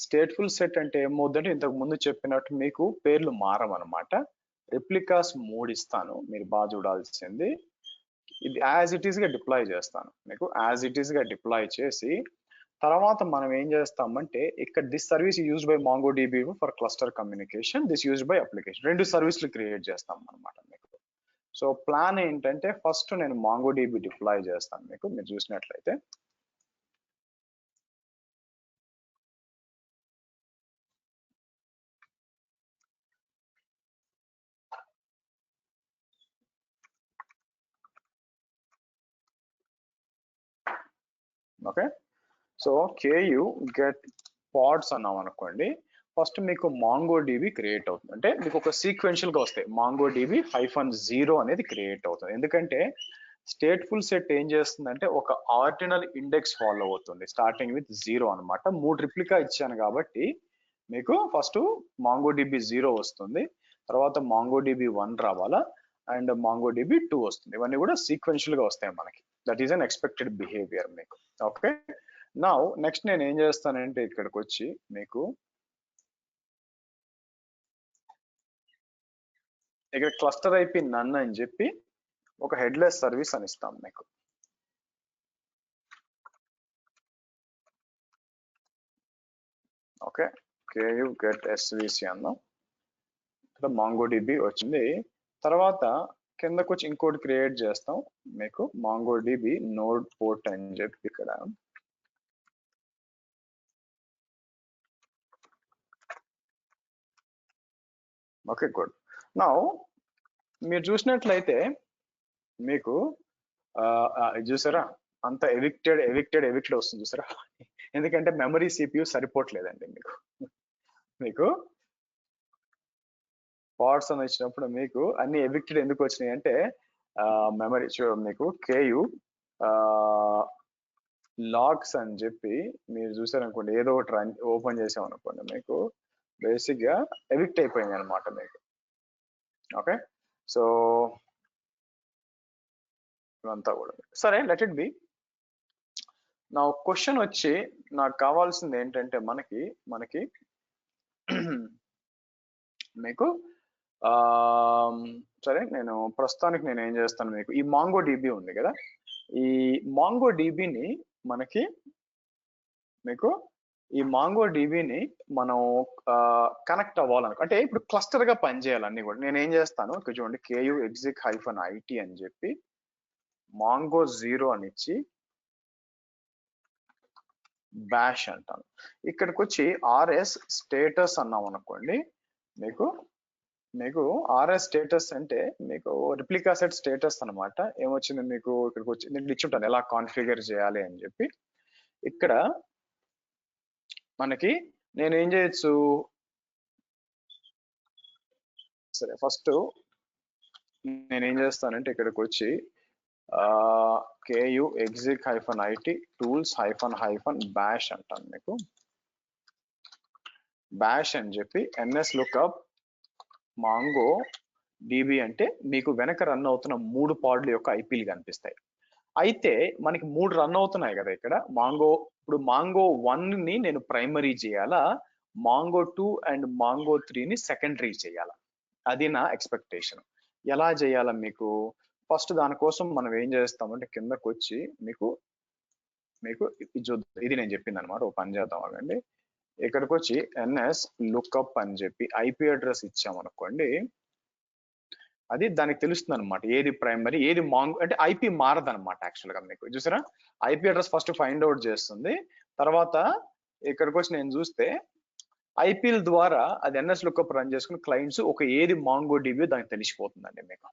స్టేట్ఫుల్ సెట్ అంటే ఏమవుతుందంటే ఇంతకు ముందు చెప్పినట్టు మీకు పేర్లు మారవన్నమాట. రిప్లికాస్ 3 ఇస్తాను, మీరు బాగా చూడాల్సింది. ఇది యాజ్ ఇట్ ఈస్ గా డిప్లాయ్ చేస్తాను మీకు. యాజ్ ఇట్ ఈస్ గా డిప్లాయ్ చేసి తర్వాత మనం ఏం చేస్తామంటే ఇక్కడ this service used by MongoDB for cluster communication, this used by application, 2 సర్వీసులు క్రియేట్ చేస్తాం అనమాట మీకు. సో ప్లాన్ ఏంటంటే ఫస్ట్ నేను MongoDB డిప్లాయ్ చేస్తాను మీకు. మీరు చూసినట్లయితే okay. So KU get pods అన్నాం అనుకోండి, ఫస్ట్ మీకు MongoDB క్రియేట్ అవుతుంది. అంటే మీకు ఒక సీక్వెన్షియల్ గా వస్తాయి. MongoDB -0 అనేది క్రియేట్ అవుతుంది. ఎందుకంటే స్టేట్ఫుల్ సెట్ ఏం చేస్తుందంటే ఒక ఆర్డినల్ ఇండెక్స్ ఫాలో అవుతుంది స్టార్టింగ్ విత్ 0 అనమాట. 3 రిప్లికా ఇచ్చాను కాబట్టి మీకు ఫస్ట్ MongoDB 0 వస్తుంది, తర్వాత MongoDB 1 రావాలా, అండ్ MongoDB 2 వస్తుంది. ఇవన్నీ కూడా సీక్వెన్షియల్ గా వస్తాయి మనకి. That is an expected behaviour మీకు. ఓకే. నౌ నెక్స్ట్ నేను ఏం చేస్తానంటే ఇక్కడికి వచ్చి మీకు ఇక్కడ క్లస్టర్ IP నన్ అని చెప్పి ఒక హెడ్లెస్ సర్వీస్ అని ఇస్తాం మీకు. ఓకే. KU get SVC అన్నాం. ఇక్కడ MongoDB వచ్చింది. తర్వాత కిందకు వచ్చి ఇంకోటి క్రియేట్ చేస్తాం మీకు, MongoDB నోడ్ పోర్ట్ అని చెప్పి ఇక్కడ. Okay, good. నౌ మీరు చూసినట్లయితే మీకు ఇది చూసారా, అంత ఎవిక్టెడ్ వస్తుంది చూసారా. ఎందుకంటే మెమరీ CPU సరిపోవట్లేదండి మీకు. మీకు పార్ట్స్ అని వచ్చినప్పుడు మీకు అన్ని ఎవిక్టెడ్ ఎందుకు వచ్చినాయి అంటే మెమరీ మీకు KU లాగ్స్ అని చెప్పి మీరు చూసారనుకోండి, ఏదో ఒకటి రన్ ఓపెన్ చేసాం అనుకోండి, మీకు బేసిక్ గా ఎవిక్ట్ అయిపోయింది అనమాట మీకు. ఓకే. సో ఇవంతా కూడా సరే, లెట్ ఇట్ బి. నా క్వశ్చన్ వచ్చి నాకు కావాల్సింది ఏంటంటే మనకి మీకు సరే నేను ప్రస్తుతానికి నేను ఏం చేస్తాను, మీకు ఈ MongoDB ఉంది కదా, ఈ MongoDBని మీకు ఈ MongoDBని మనం కనెక్ట్ అవ్వాలను అంటే ఇప్పుడు క్లస్టర్ గా పనిచేయాలి అన్ని కూడా. నేను ఏం చేస్తాను ఇక్కడ చూడండి, KU exec-IT అని చెప్పి Mongo 0 అని ఇచ్చి బ్యాష్ అంటాను. ఇక్కడికి వచ్చి RS స్టేటస్ అన్నాం అనుకోండి, మీకు RS స్టేటస్ అంటే మీకు రిప్లికా సెట్ స్టేటస్ అనమాట. ఏమొచ్చింది మీకు ఇక్కడికి వచ్చి నేను ఇచ్చుంటాను ఎలా కాన్ఫిగర్ చేయాలి అని చెప్పి. ఇక్కడ మనకి నేను ఏం చేయొచ్చు, సరే ఫస్ట్ నేను ఏం చేస్తానంటే ఇక్కడికి వచ్చి KU exec-IT tools --bash అంటాను మీకు. బ్యాష్ అని చెప్పి NS lookup MongoDB అంటే మీకు వెనక రన్ అవుతున్న 3 పాడ్ల యొక్క ఐపీలు కనిపిస్తాయి. అయితే మనకి 3 రన్ అవుతున్నాయి కదా ఇక్కడ ఇప్పుడు Mongo 1 ని నేను ప్రైమరీ చేయాలా, Mongo 2 అండ్ Mongo 3 ని సెకండరీ చేయాలా, అది నా ఎక్స్పెక్టేషన్. ఎలా చేయాలా మీకు ఫస్ట్ దానికోసం మనం ఏం చేస్తామంటే కిందకు వచ్చి మీకు ఇది నేను చెప్పింది అనమాట. ఒక పని చేద్దాం ఆగండి. ఇక్కడికి వచ్చి NS lookup అని చెప్పి IP అడ్రస్ ఇచ్చామనుకోండి, అది దానికి తెలుస్తుంది అనమాట ఏది ప్రైమరీ ఏది మాంగో అంటే. IP మారదనమాట యాక్చువల్ గా మీకు చూసారా. IP address first find out చేస్తుంది, తర్వాత ఇక్కడికి వచ్చి నేను చూస్తే IPల ద్వారా అది NS lookup రన్ చేసుకుని క్లయింట్స్ ఒక ఏది MongoDB దానికి తెలిసిపోతుందండి మీకు,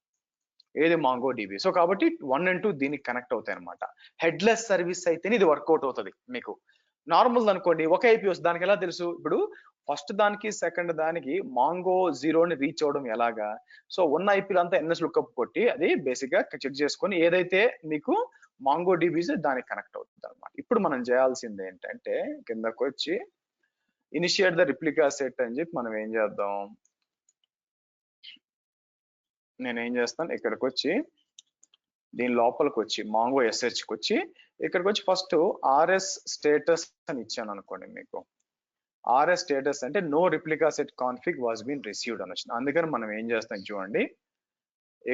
ఏది MongoDB. సో కాబట్టి 1 and 2 దీనికి కనెక్ట్ అవుతాయి అనమాట. హెడ్లెస్ సర్వీస్ అయితేనే ఇది వర్కౌట్ అవుతుంది మీకు. నార్మల్ అనుకోండి ఒక IP వస్తుంది, దానికి ఎలా తెలుసు, ఇప్పుడు ఫస్ట్ దానికి సెకండ్ దానికి Mongo 0ని రీచ్ అవడం ఎలాగా. సో ఉన్న ఐపీలు అంతా NS లుకప్ కొట్టి అది బేసిక్ గా చెక్ చేసుకొని ఏదైతే మీకు MongoDB దానికి కనెక్ట్ అవుతుంది అనమాట. ఇప్పుడు మనం చేయాల్సింది ఏంటంటే కిందకు వచ్చి ఇనిషియేట్ ద రిప్లికా సెట్ అని చెప్పి మనం ఏం చేద్దాం, నేనేం చేస్తాను, ఇక్కడికి వచ్చి దీని లోపలికి వచ్చి మాంగో ఎస్హెచ్కి వచ్చి ఇక్కడికి వచ్చి ఫస్ట్ ఆర్ఎస్ స్టేటస్ అని ఇచ్చాను అనుకోండి. మీకు ఆర్ఎస్ స్టేటస్ అంటే no replica set config was been received అని వచ్చింది. అందుకని మనం ఏం చేస్తాం చూడండి,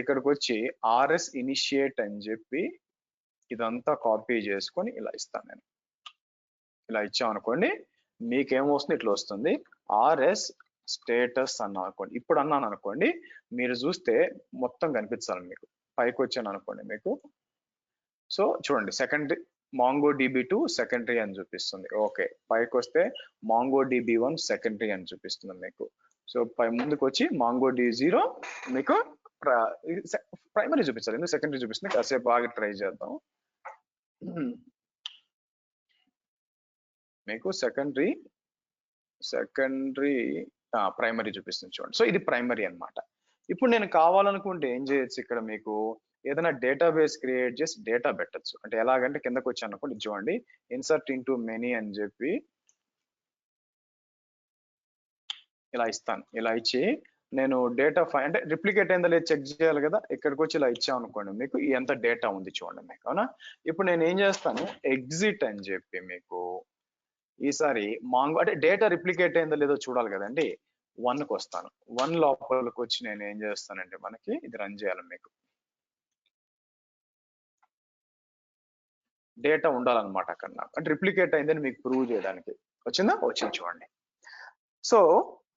ఇక్కడికి వచ్చి ఆర్ఎస్ ఇనిషియేట్ అని చెప్పి ఇదంతా కాపీ చేసుకొని ఇలా ఇస్తాను నేను. ఇలా ఇచ్చాం అనుకోండి, మీకేమొస్తుంది, ఇట్లా వస్తుంది ఆర్ఎస్ స్టేటస్ అన్నా అనుకోండి. ఇప్పుడు అన్నాను అనుకోండి, మీరు చూస్తే మొత్తం కనిపించాలి మీకు. పైకి వచ్చాను అనుకోండి మీకు, సో చూడండి సెకండరీ మాంగో DB2 సెకండరీ అని చూపిస్తుంది. ఓకే, పైకి వస్తే మాంగో DB1 సెకండరీ అని చూపిస్తుంది మీకు. సో పై ముందుకు వచ్చి మాంగో D0 మీకు ప్రైమరీ చూపించాలి, ఎందుకు సెకండరీ చూపిస్తుంది, కాసేపు బాగా ట్రై చేద్దాం. మీకు సెకండరీ ప్రైమరీ చూపిస్తుంది చూడండి. సో ఇది ప్రైమరీ అన్నమాట. ఇప్పుడు నేను కావాలనుకుంటే ఏం చేయొచ్చు, ఇక్కడ మీకు ఏదైనా డేటాబేస్ క్రియేట్ చేసి డేటా పెట్టచ్చు. అంటే ఎలాగంటే కిందకు వచ్చాను అనుకోండి, చూడండి ఇన్సర్ట్ ఇంటూ మెనీ అని చెప్పి ఇలా ఇస్తాను. ఇలా ఇచ్చి నేను డేటా అంటే రిప్లికేట్ అయిందా లేదు చెక్ చేయాలి కదా, ఇక్కడికి వచ్చి ఇలా ఇచ్చాను అనుకోండి, మీకు ఎంత డేటా ఉంది చూడండి మీకు. అవునా, ఇప్పుడు నేను ఏం చేస్తాను, ఎగ్జిట్ అని చెప్పి మీకు ఈసారి మాంగో అంటే డేటా రిప్లికేట్ అయిందో లేదో చూడాలి కదండి, 1కి వస్తాను. 1 లోపలికి వచ్చి నేను ఏం చేస్తానంటే మనకి ఇది రన్ చేయాలి, మీకు డేటా ఉండాలన్నమాట అక్కడ నాకు, అంటే రిప్లికేట్ అయిందని మీకు ప్రూవ్ చేయడానికి. వచ్చిందా, వచ్చింది చూడండి. సో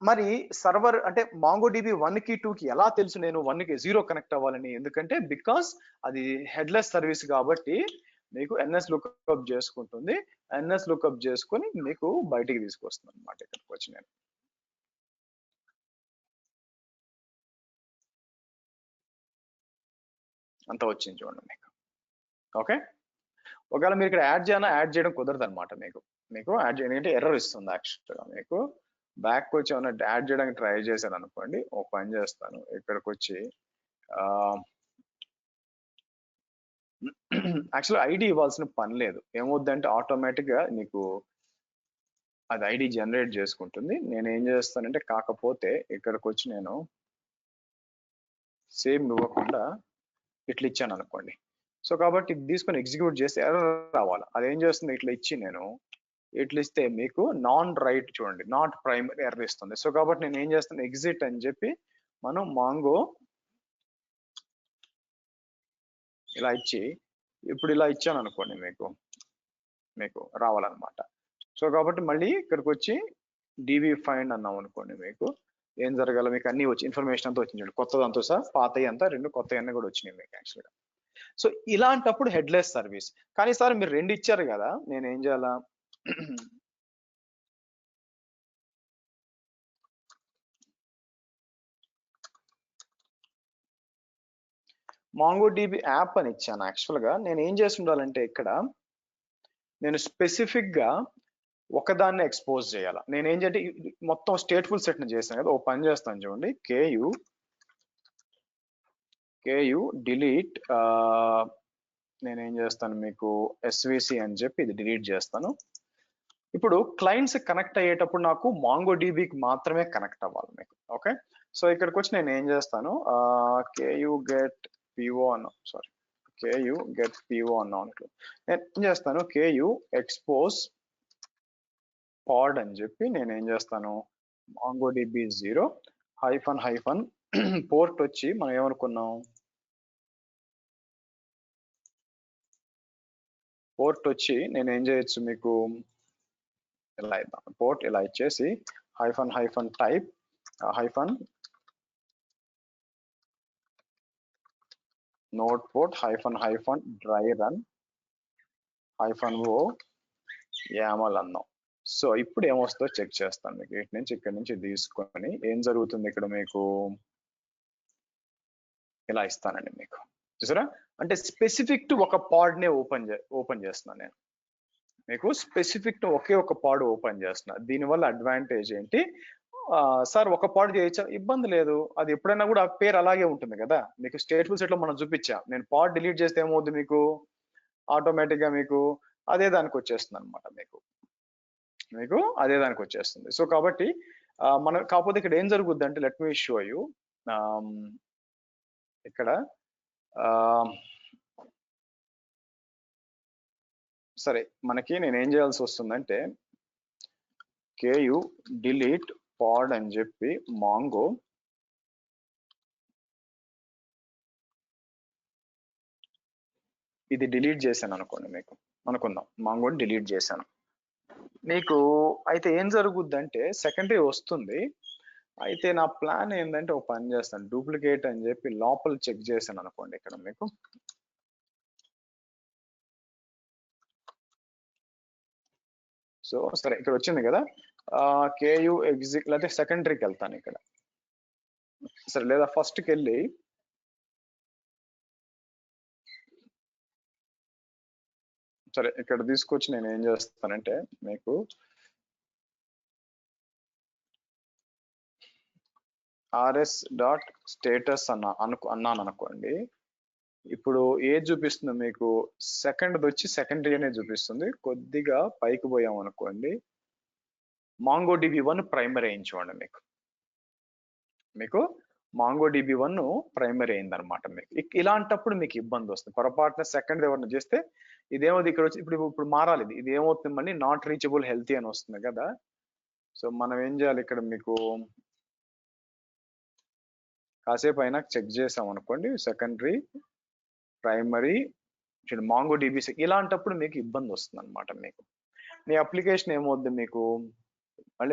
మరి సర్వర్ అంటే మాంగో DB 1కి 2కి ఎలా తెలుసు నేను 1కి 0 కనెక్ట్ అవ్వాలని, ఎందుకంటే బికాస్ అది హెడ్లెస్ సర్వీస్ కాబట్టి మీకు NS లుక్అప్ చేసుకుంటుంది. NS లుక్అప్ చేసుకొని మీకు బయటికి తీసుకొస్తుంది అనమాట. ఇక్కడికి వచ్చి నేను అంతా వచ్చింది చూడండి మీకు. ఓకే, ఒకవేళ మీరు ఇక్కడ యాడ్ చేయడం కుదరదు అనమాట. మీకు యాడ్ చేయడం అంటే ఎర్రర్ ఇస్తుంది యాక్చువల్గా. మీకు బ్యాక్ వచ్చి ఏమైనా యాడ్ చేయడానికి ట్రై చేశాను అనుకోండి, ఒక పని చేస్తాను, ఇక్కడికి వచ్చి యాక్చువల్గా ఐడి ఇవ్వాల్సిన పని లేదు. ఏమవుద్దంటే ఆటోమేటిక్ గా నీకు అది ఐడి జనరేట్ చేసుకుంటుంది. నేను ఏం చేస్తానంటే, కాకపోతే ఇక్కడికి వచ్చి నేను సేమ్ ఇవ్వకుండా ఇట్లా ఇచ్చాను అనుకోండి. సో కాబట్టి ఇది తీసుకొని ఎగ్జిక్యూట్ చేస్తే ఎర్రర్ రావాలి. అదేం చేస్తుంది, ఇట్లా ఇచ్చి నేను ఇట్లా ఇస్తే మీకు నాన్ రైట్ చూడండి, నాట్ ప్రైమరీ ఎర్రర్ ఇస్తుంది. సో కాబట్టి నేను ఏం చేస్తాను, ఎగ్జిట్ అని చెప్పి మనం మాంగో ఇలా ఇచ్చి ఇప్పుడు ఇలా ఇచ్చాను అనుకోండి, మీకు రావాలన్నమాట. సో కాబట్టి మళ్ళీ ఇక్కడికి వచ్చి DB ఫైండ్ అన్నాం అనుకోండి, మీకు ఏం జరగాల, మీకు అన్ని వచ్చి ఇన్ఫర్మేషన్ అంతా వచ్చింది, కొత్తదంతా సార్ పాతవి అంతా రెండు కొత్త అన్నీ కూడా వచ్చినాయి మీకు యాక్చువల్గా. సో ఇలాంటప్పుడు హెడ్లెస్ సర్వీస్. కానీ సార్ మీరు 2 ఇచ్చారు కదా, నేను ఏం చేయాలా, మాంగో DB యాప్ అని ఇచ్చాను. యాక్చువల్గా నేను ఏం చేసి ఉండాలంటే, ఇక్కడ నేను స్పెసిఫిక్ గా ఒకదాన్ని ఎక్స్పోజ్ చేయాలి. నేను ఏం చేయాలంటే మొత్తం స్టేట్ఫుల్ సెట్ ని చేశాను కదా, ఓ పని చేస్తాను చూడండి, KU డిలీట్, నేనేం చేస్తాను మీకు SVC అని చెప్పి ఇది డిలీట్ చేస్తాను. ఇప్పుడు క్లయింట్స్ కనెక్ట్ అయ్యేటప్పుడు నాకు మాంగో DBకి మాత్రమే కనెక్ట్ అవ్వాలి మీకు. ఓకే, సో ఇక్కడికి వచ్చి నేను ఏం చేస్తాను, KU get PO అన్నా, సారీ KU get PO అన్నా, నేను ఏం చేస్తాను, KU expose pod అని చెప్పి నేను ఏం చేస్తాను, మాంగో DB 0 హైఫన్ పోర్ట్ వచ్చి మనం ఏమనుకున్నాం, పోర్ట్ వచ్చి నేను ఏం చేయొచ్చు మీకు ఇలా ఇద్దాం, పోర్ట్ ఇలా ఇచ్చేసి hyphen type hyphen note port hyphen dry run -o YAML అన్నాం. సో ఇప్పుడు ఏమొస్తుందో చెక్ చేస్తాను మీకు. ఇటు నుంచి ఇక్కడ నుంచి తీసుకొని ఏం జరుగుతుంది, ఇక్కడ మీకు ఇలా ఇస్తానండి మీకు. చూసారా, అంటే స్పెసిఫిక్ టు ఒక పాడ్ నే ఓపెన్ చేస్తున్నాను నేను. మీకు స్పెసిఫిక్ టు ఒకే ఒక పాడ్ ఓపెన్ చేస్తున్నా. దీనివల్ల అడ్వాంటేజ్ ఏంటి, సార్ ఒక పాడ్ చేయొచ్చా, ఇబ్బంది లేదు. అది ఎప్పుడైనా కూడా ఆ పేరు అలాగే ఉంటుంది కదా. మీకు స్టేట్ఫుల్ సెట్ లో మనం చూపించా, నేను పాడ్ డిలీట్ చేస్తే ఏమవుతుంది, మీకు ఆటోమేటిక్ గా మీకు అదే దానికి వచ్చేస్తుంది అనమాట. మీకు అదే దానికి వచ్చేస్తుంది. సో కాబట్టి మనం కాకపోతే ఇక్కడ ఏం జరుగుద్ది అంటే, లెట్ మీ షో యూ, ఇక్కడ సరే మనకి నేను ఏం చేయాల్సి వస్తుందంటే ku delete pod అని చెప్పి మాంగో ఇది డిలీట్ చేశాను అనుకోండి, మీకు అనుకుందాం మాంగోని డిలీట్ చేశాను. మీకు అయితే ఏం జరుగుద్దంటే సెకండరీ వస్తుంది. అయితే నా ప్లాన్ ఏంటంటే ఒక పని చేస్తాను, డూప్లికేట్ అని చెప్పి లోపల చెక్ చేశాను అనుకోండి. ఇక్కడ మీకు సో సరే ఇక్కడ వచ్చింది కదా, కేయు ఎగ్జిట్ లేకపోతే సెకండరీకి వెళ్తాను ఇక్కడ. సరే లేదా ఫస్ట్కి వెళ్ళి సరే ఇక్కడ తీసుకొచ్చి నేను ఏం చేస్తానంటే మీకు rs.status అన్నాను అనుకోండి. ఇప్పుడు ఏది చూపిస్తుంది మీకు, సెకండ్ వచ్చి సెకండరీ అనే చూపిస్తుంది. కొద్దిగా పైకి పోయాం అనుకోండి, MongoDB1 ప్రైమరీ అయింది చూడండి. మీకు MongoDB1 ప్రైమరీ అయిందనమాట. మీకు ఇలాంటప్పుడు మీకు ఇబ్బంది వస్తుంది. పొరపాటున సెకండ్ ఎవరిని చేస్తే ఇదేమవుతుంది, ఇక్కడ వచ్చి ఇప్పుడు మారాలి. ఇది ఏమవుతుంది, మళ్ళీ నాట్ రీచబుల్ హెల్తీ అని వస్తుంది కదా. సో మనం ఏం చేయాలి, ఇక్కడ మీకు కాసేపు అయినా చెక్ చేసాం అనుకోండి, సెకండరీ ప్రైమరీ MongoDB ఇలాంటప్పుడు మీకు ఇబ్బంది వస్తుంది అనమాట. మీకు మీ అప్లికేషన్ ఏమవుద్ది, మీకు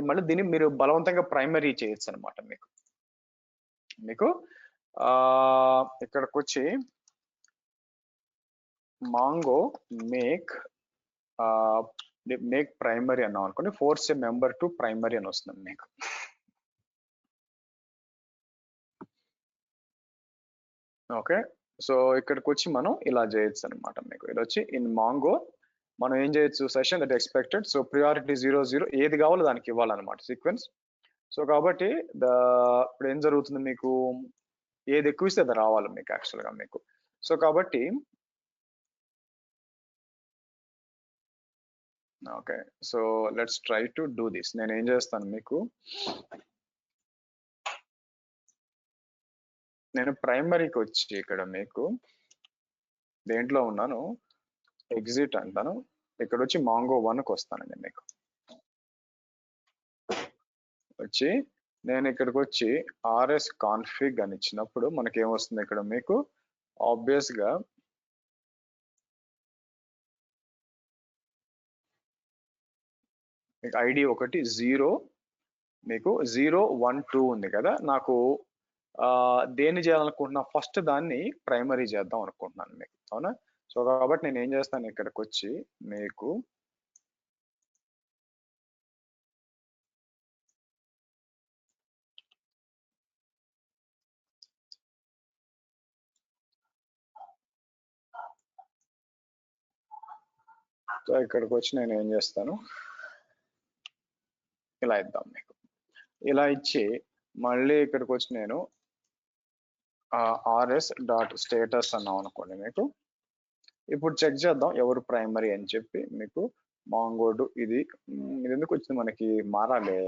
మళ్ళీ దీన్ని మీరు బలవంతంగా ప్రైమరీ చేయొచ్చు అనమాట. మీకు ఇక్కడికి వచ్చి మాంగో మేక్ ప్రైమరీ అన్నాం అనుకోండి, force a member to primary అని వస్తుంది మీకు. ఓకే, సో ఇక్కడికి వచ్చి మనం ఇలా చేయొచ్చు అనమాట. మీకు ఇది వచ్చి ఇన్ మాంగో మనం ఏం చేయొచ్చు, session that expected, so priority 0 ఏది కావాలో దానికి ఇవ్వాలన్నమాట సీక్వెన్స్. సో కాబట్టి ఇప్పుడు ఏం జరుగుతుంది, మీకు ఏది ఎక్కువ ఇస్తే అది రావాలి మీకు యాక్చువల్గా మీకు. సో కాబట్టి okay, so let's try to do this. నేను ఏం చేస్తాను, మీకు నేను ప్రైమరీకి వచ్చి ఇక్కడ మీకు దేంట్లో ఉన్నాను, ఎగ్జిట్ అంటాను. ఇక్కడ వచ్చి MongoDB1కి వస్తానండి. మీకు వచ్చి నేను ఇక్కడికి వచ్చి rs config అని ఇచ్చినప్పుడు మనకి ఏమొస్తుంది, ఇక్కడ మీకు ఆబ్వియస్ గా మీకు ఐడి ఒకటి 0 మీకు 012 ఉంది కదా. నాకు దేన్ని చేయాలనుకుంటున్నా, ఫస్ట్ దాన్ని ప్రైమరీ చేద్దాం అనుకుంటున్నాను మీకు, అవునా. సో కాబట్టి నేను ఏం చేస్తాను, ఇక్కడికి వచ్చి మీకు సో ఇక్కడికి వచ్చి నేను ఏం చేస్తాను, ఇలా ఇద్దాం మీకు. ఇలా ఇచ్చి మళ్ళీ ఇక్కడికి వచ్చి నేను rs.status అన్నాం అనుకోండి. మీకు ఇప్పుడు చెక్ చేద్దాం ఎవరు ప్రైమరీ అని చెప్పి. మీకు మాంగోడు ఇది ఎందుకు వచ్చింది, మనకి మారాలి.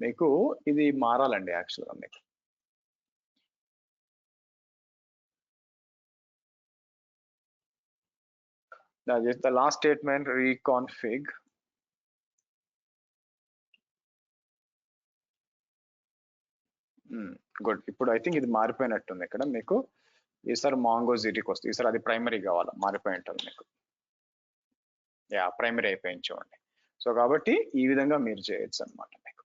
మీకు ఇది మారాలండి యాక్చువల్గా. మీకు that is the last statement, reconfig. Good, ఇప్పుడు ఐ థింక్ ఇది మారిపోయినట్టుంది. ఇక్కడ మీకు ఈసారి MongoDBకి వస్తుంది, ఈసారి అది ప్రైమరీ కావాలా, మారిపోయి ఉంటుంది మీకు. యా ప్రైమరీ అయిపోయింది చూడండి. సో కాబట్టి ఈ విధంగా మీరు చేయొచ్చు అనమాట. మీకు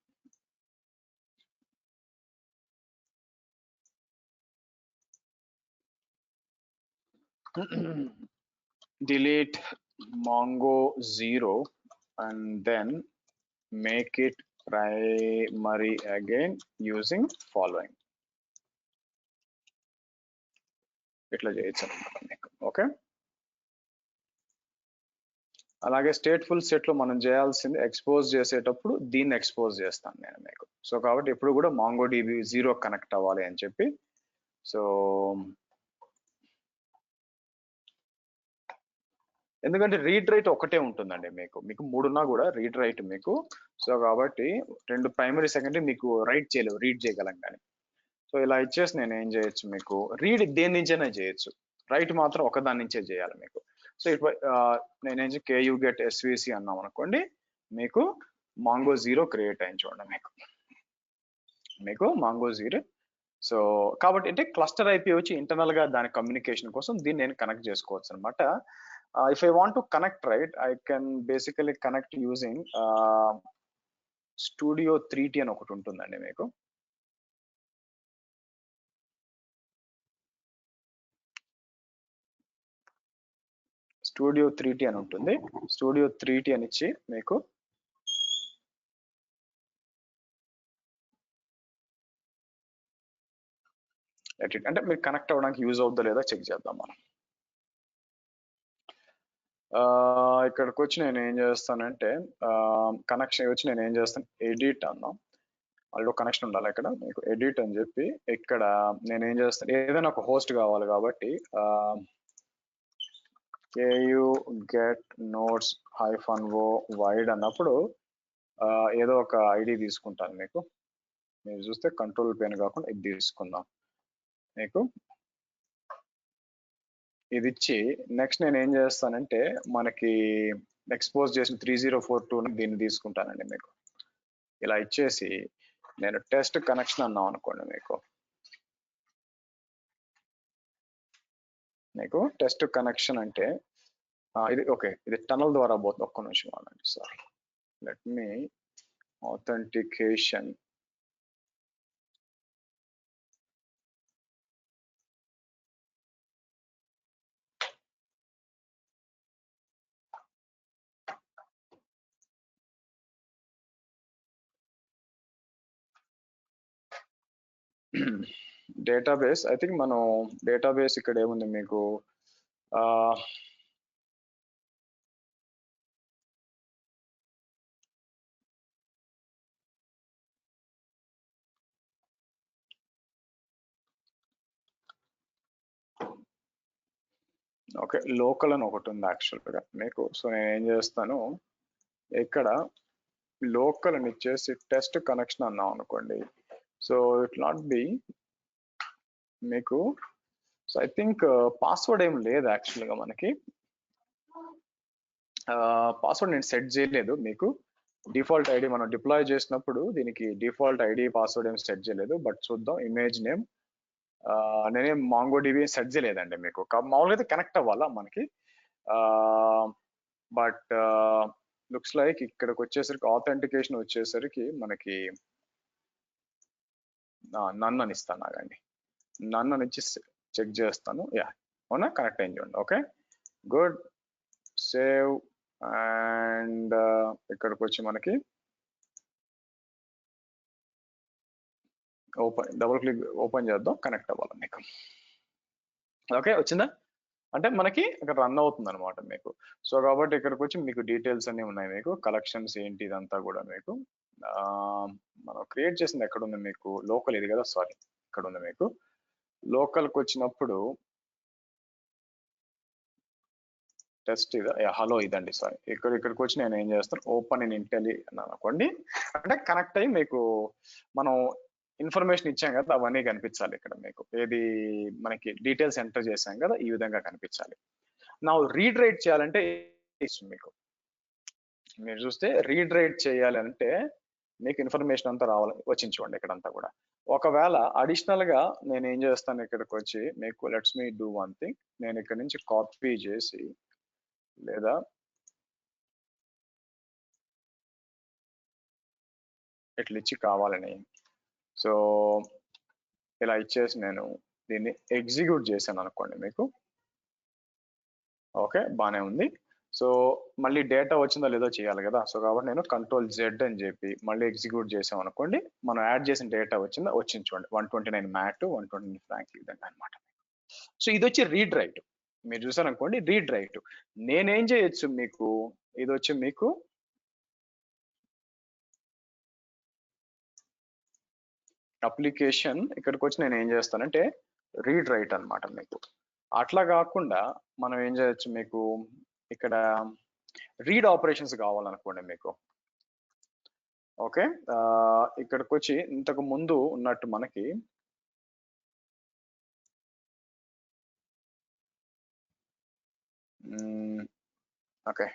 delete Mongo0 and then make it primary again using following. ఇట్లా చేయొచ్చు అనమాట మీకు. ఓకే, అలాగే స్టేట్ఫుల్ సెట్ లో మనం చేయాల్సింది ఎక్స్పోజ్ చేసేటప్పుడు దీన్ని ఎక్స్పోజ్ చేస్తాను నేను మీకు. సో కాబట్టి ఎప్పుడు కూడా MongoDB 0 కనెక్ట్ అవ్వాలి అని చెప్పి. సో ఎందుకంటే రీడ్ రైట్ ఒకటే ఉంటుందండి మీకు 3 ఉన్నా కూడా రీడ్ రైట్ మీకు. సో కాబట్టి 2 ప్రైమరీ సెకండరీ మీకు రైట్ చేయలేవు, రీడ్ చేయగలం కానీ. సో ఇలా ఇచ్చేసి నేను ఏం చేయొచ్చు మీకు రీడ్ దేని నుంచైనా చేయొచ్చు, రైట్ మాత్రం ఒక దాని నుంచే చేయాలి మీకు. సో ఇప్పుడు నేనేం కేయూ గెట్ ఎస్విసి అన్నాం అనుకోండి, మీకు మాంగో జీరో క్రియేట్ అయింది చూడండి మీకు మాంగో జీరో. సో కాబట్టి అంటే క్లస్టర్ ఐపీ వచ్చి ఇంటర్నల్ గా దాని కమ్యూనికేషన్ కోసం దీన్ని నేను కనెక్ట్ చేసుకోవచ్చు అనమాట. If I want to connect right, I can basically connect using studio 3T అని ఒకటి ఉంటుందండి మీకు. స్టూడియో 3T అని ఉంటుంది. స్టూడియో 3T అని ఇచ్చి మీకు అంటే మీరు కనెక్ట్ అవ్వడానికి యూజ్ అవుతుందో లేదో చెక్ చేద్దాం మనం. ఇక్కడికి వచ్చి నేను ఏం చేస్తానంటే కనెక్షన్ వచ్చి నేను ఏం చేస్తాను, ఎడిట్ అన్నాం. అందులో కనెక్షన్ ఉండాలి ఇక్కడ మీకు, ఎడిట్ అని చెప్పి ఇక్కడ నేను ఏం చేస్తాను, ఏదైనా ఒక హోస్ట్ కావాలి కాబట్టి KU get notes -o wide అన్నప్పుడు ఏదో ఒక ఐడి తీసుకుంటాను మీకు. మీరు చూస్తే కంట్రోల్ పెన్ కాకుండా ఇది తీసుకుందాం మీకు. ఇది ఇచ్చి నెక్స్ట్ నేను ఏం చేస్తానంటే మనకి ఎక్స్పోజ్ చేసిన 3042 దీన్ని తీసుకుంటానండి మీకు. ఇలా ఇచ్చేసి నేను టెస్ట్ కనెక్షన్ అన్నాం అనుకోండి మీకు టెస్ట్ కనెక్షన్ అంటే ఇది ఓకే, ఇది టనల్ ద్వారా పోతుంది. ఒక్క నిమిషం అనండి sir, let me authentication. Database, I think మనం డేటాబేస్ ఇక్కడ ఏముంది మీకు, ఓకే లోకల్ అని ఒకటి ఉంది యాక్చువల్గా మీకు. సో నేను ఏం చేస్తాను, ఇక్కడ లోకల్ అని ఇచ్చేసి టెస్ట్ కనెక్షన్ అన్నాం అనుకోండి. సో ఇట్ నాట్ బి మీకు, సో ఐ థింక్ పాస్వర్డ్ ఏం లేదు యాక్చువల్గా మనకి. పాస్వర్డ్ నేను సెట్ చేయలేదు మీకు. డిఫాల్ట్ ఐడి మనం డిప్లాయ్ చేసినప్పుడు దీనికి డిఫాల్ట్ ఐడి పాస్వర్డ్ ఏం సెట్ చేయలేదు. బట్ చూద్దాం, ఇమేజ్ నేమ్ నేనేం మాంగో డిబి సెట్ చేయలేదండి మీకు. మామూలుగా అయితే కనెక్ట్ అవ్వాలా మనకి, బట్ లుక్స్ లైక్ ఇక్కడికి వచ్చేసరికి ఆథెంటికేషన్ వచ్చేసరికి మనకి నన్ను అని ఇస్తాను నాగండి, నన్ను అని ఇచ్చి చెక్ చేస్తాను. యా అవునా, కనెక్ట్ అయింది చూడండి. Okay good, save. అండ్ ఇక్కడికి వచ్చి మనకి ఓపెన్, డబుల్ క్లిక్ ఓపెన్ చేద్దాం, కనెక్ట్ అవ్వాలి మీకు. ఓకే వచ్చిందా, అంటే మనకి ఇక్కడ రన్ అవుతుంది అనమాట మీకు. సో కాబట్టి ఇక్కడికి వచ్చి మీకు డీటెయిల్స్ అన్ని ఉన్నాయి మీకు, కలెక్షన్స్ ఏంటి ఇదంతా కూడా మీకు. మనం క్రియేట్ చేసింది ఎక్కడ ఉంది మీకు, లోకల్ ఇది కదా, సారీ ఇక్కడ ఉంది మీకు. లోకల్కి వచ్చినప్పుడు టెస్ట్ ఇది, హలో ఇదండి సారీ. ఇక్కడికి వచ్చి నేను ఏం చేస్తాను, ఓపెన్ ఇన్ ఇంటెలి అని అనుకోండి. అంటే కనెక్ట్ అయ్యి మీకు మనం ఇన్ఫర్మేషన్ ఇచ్చాం కదా అవన్నీ కనిపించాలి ఇక్కడ మీకు. ఏది మనకి డీటెయిల్స్ ఎంటర్ చేసాం కదా ఈ విధంగా కనిపించాలి. నా రీడ్ రైట్ చేయాలంటే మీకు, మీరు చూస్తే రీడ్ రైట్ చేయాలంటే మీకు ఇన్ఫర్మేషన్ అంతా రావాలి, వచ్చింది చూడండి ఇక్కడంతా కూడా. ఒకవేళ అడిషనల్ గా నేను ఏం చేస్తాను, ఇక్కడికి వచ్చి మీకు let's me do one thing, నేను ఇక్కడ నుంచి కాపీ చేసి లేదా ఇట్లా ఇచ్చి కావాలని, సో ఇలా ఇచ్చేసి నేను దీన్ని ఎగ్జిక్యూట్ చేశాను అనుకోండి మీకు. ఓకే బాగానే ఉంది. సో మళ్ళీ డేటా వచ్చిందో లేదో చేయాలి కదా. సో కాబట్టి నేను Ctrl+Z అని చెప్పి మళ్ళీ ఎగ్జిక్యూట్ చేసాం అనుకోండి, మనం యాడ్ చేసిన డేటా వచ్చింది చూడండి, 129 మ్యాట్ 129 ఫ్రాంక్ ఈ విధంగా అనమాట. సో ఇది వచ్చి రీడ్ రైట్, మీరు చూసారు అనుకోండి రీడ్ రైట్. నేనేం చేయొచ్చు మీకు, ఇది వచ్చి మీకు అప్లికేషన్, ఇక్కడికి వచ్చి నేను ఏం చేస్తానంటే రీడ్ రైట్ అనమాట మీకు. అట్లా కాకుండా మనం ఏం చేయొచ్చు మీకు, ఇక్కడ రీడ్ ఆపరేషన్స్ కావాలనుకోండి మీకు. ఓకే ఇక్కడికి వచ్చి ఇంతకు ముందు ఉన్నట్టు మనకి ఓకే,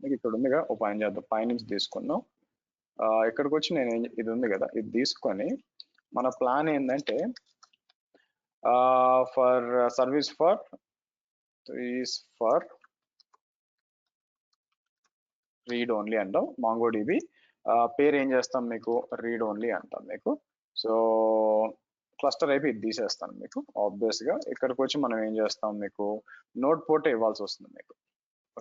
మీకు ఇక్కడ ఉందిగా, ఓ పని చేద్దాం, పైనుంచి తీసుకుందాం. ఇక్కడికి వచ్చి నేను ఇది ఉంది కదా, ఇది తీసుకొని మన ప్లాన్ ఏంటంటే for service for read only అంటాం. MongoDB పేరు ఏం చేస్తాం మీకు, రీడ్ ఓన్లీ అంటాం మీకు. సో క్లస్టర్ అయిపోయి ఇది తీసేస్తాను మీకు. ఆబ్వియస్ గా ఇక్కడికి వచ్చి మనం ఏం చేస్తాం, మీకు నోడ్ పోర్ట్ ఇవ్వాల్సి వస్తుంది మీకు.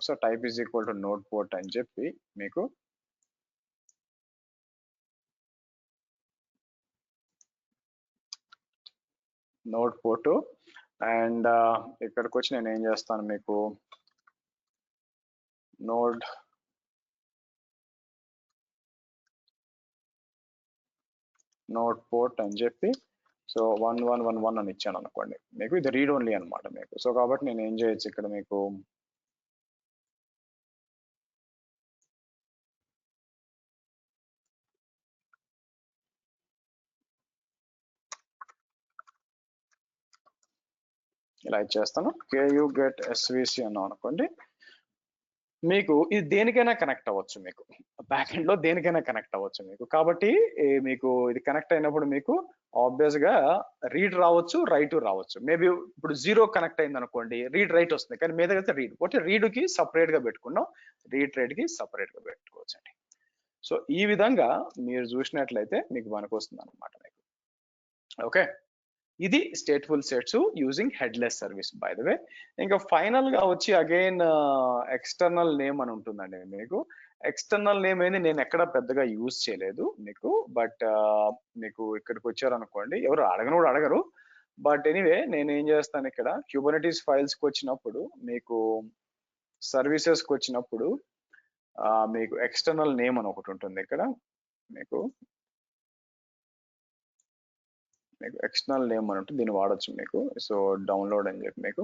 So type is equal to node port అని చెప్పి మీకు నోడ్ పోర్ట్, అండ్ ఇక్కడికి వచ్చి నేను ఏం చేస్తాను మీకు నోడ్ పోర్ట్ అని చెప్పి సో 1111 అని ఇచ్చాను అనుకోండి మీకు. ఇది రీడ్ ఓన్లీ అనమాట మీకు. సో కాబట్టి నేను ఏం చేయొచ్చు ఇక్కడ మీకు, ఇలా ఇచ్చేస్తాను, KU get SVC అన్నాం అనుకోండి. మీకు ఇది దేనికైనా కనెక్ట్ అవ్వచ్చు, మీకు బ్యాక్ ఎండ్ లో దేనికైనా కనెక్ట్ అవ్వచ్చు మీకు. కాబట్టి మీకు ఇది కనెక్ట్ అయినప్పుడు మీకు ఆబ్వియస్ గా రీడ్ రావచ్చు, రైట్ రావచ్చు. మేబీ ఇప్పుడు 0 కనెక్ట్ అయింది అనుకోండి, రీడ్ రైట్ వస్తుంది, కానీ మీద అయితే రీడ్. ఒకటి రీడ్ కి సపరేట్ గా పెట్టుకున్నాం, రీడ్ రైట్ కి సపరేట్ గా పెట్టుకోవచ్చు అండి. సో ఈ విధంగా మీరు చూసినట్లయితే మీకు పనికొస్తుంది అనమాట మీకు. ఓకే, ఇది stateful sets using headless service by the వే. ఇంకా ఫైనల్ గా వచ్చి అగైన్ ఎక్స్టర్నల్ నేమ్ అని ఉంటుందండి మీకు. ఎక్స్టర్నల్ నేమ్ అనేది నేను ఎక్కడ పెద్దగా యూజ్ చేయలేదు మీకు, బట్ మీకు ఇక్కడికి వచ్చారనుకోండి, ఎవరు అడగను కూడా అడగరు. బట్ ఎనీవే నేను ఏం చేస్తాను, ఇక్కడ Kubernetes ఫైల్స్ కి వచ్చినప్పుడు, మీకు సర్వీసెస్ కి వచ్చినప్పుడు మీకు ఎక్స్టర్నల్ నేమ్ అని ఒకటి ఉంటుంది ఇక్కడ మీకు. ఎక్స్టర్నల్ నేమ్ అని ఉంటుంది, దీన్ని వాడచ్చు మీకు. సో డౌన్లోడ్ అని చెప్పి మీకు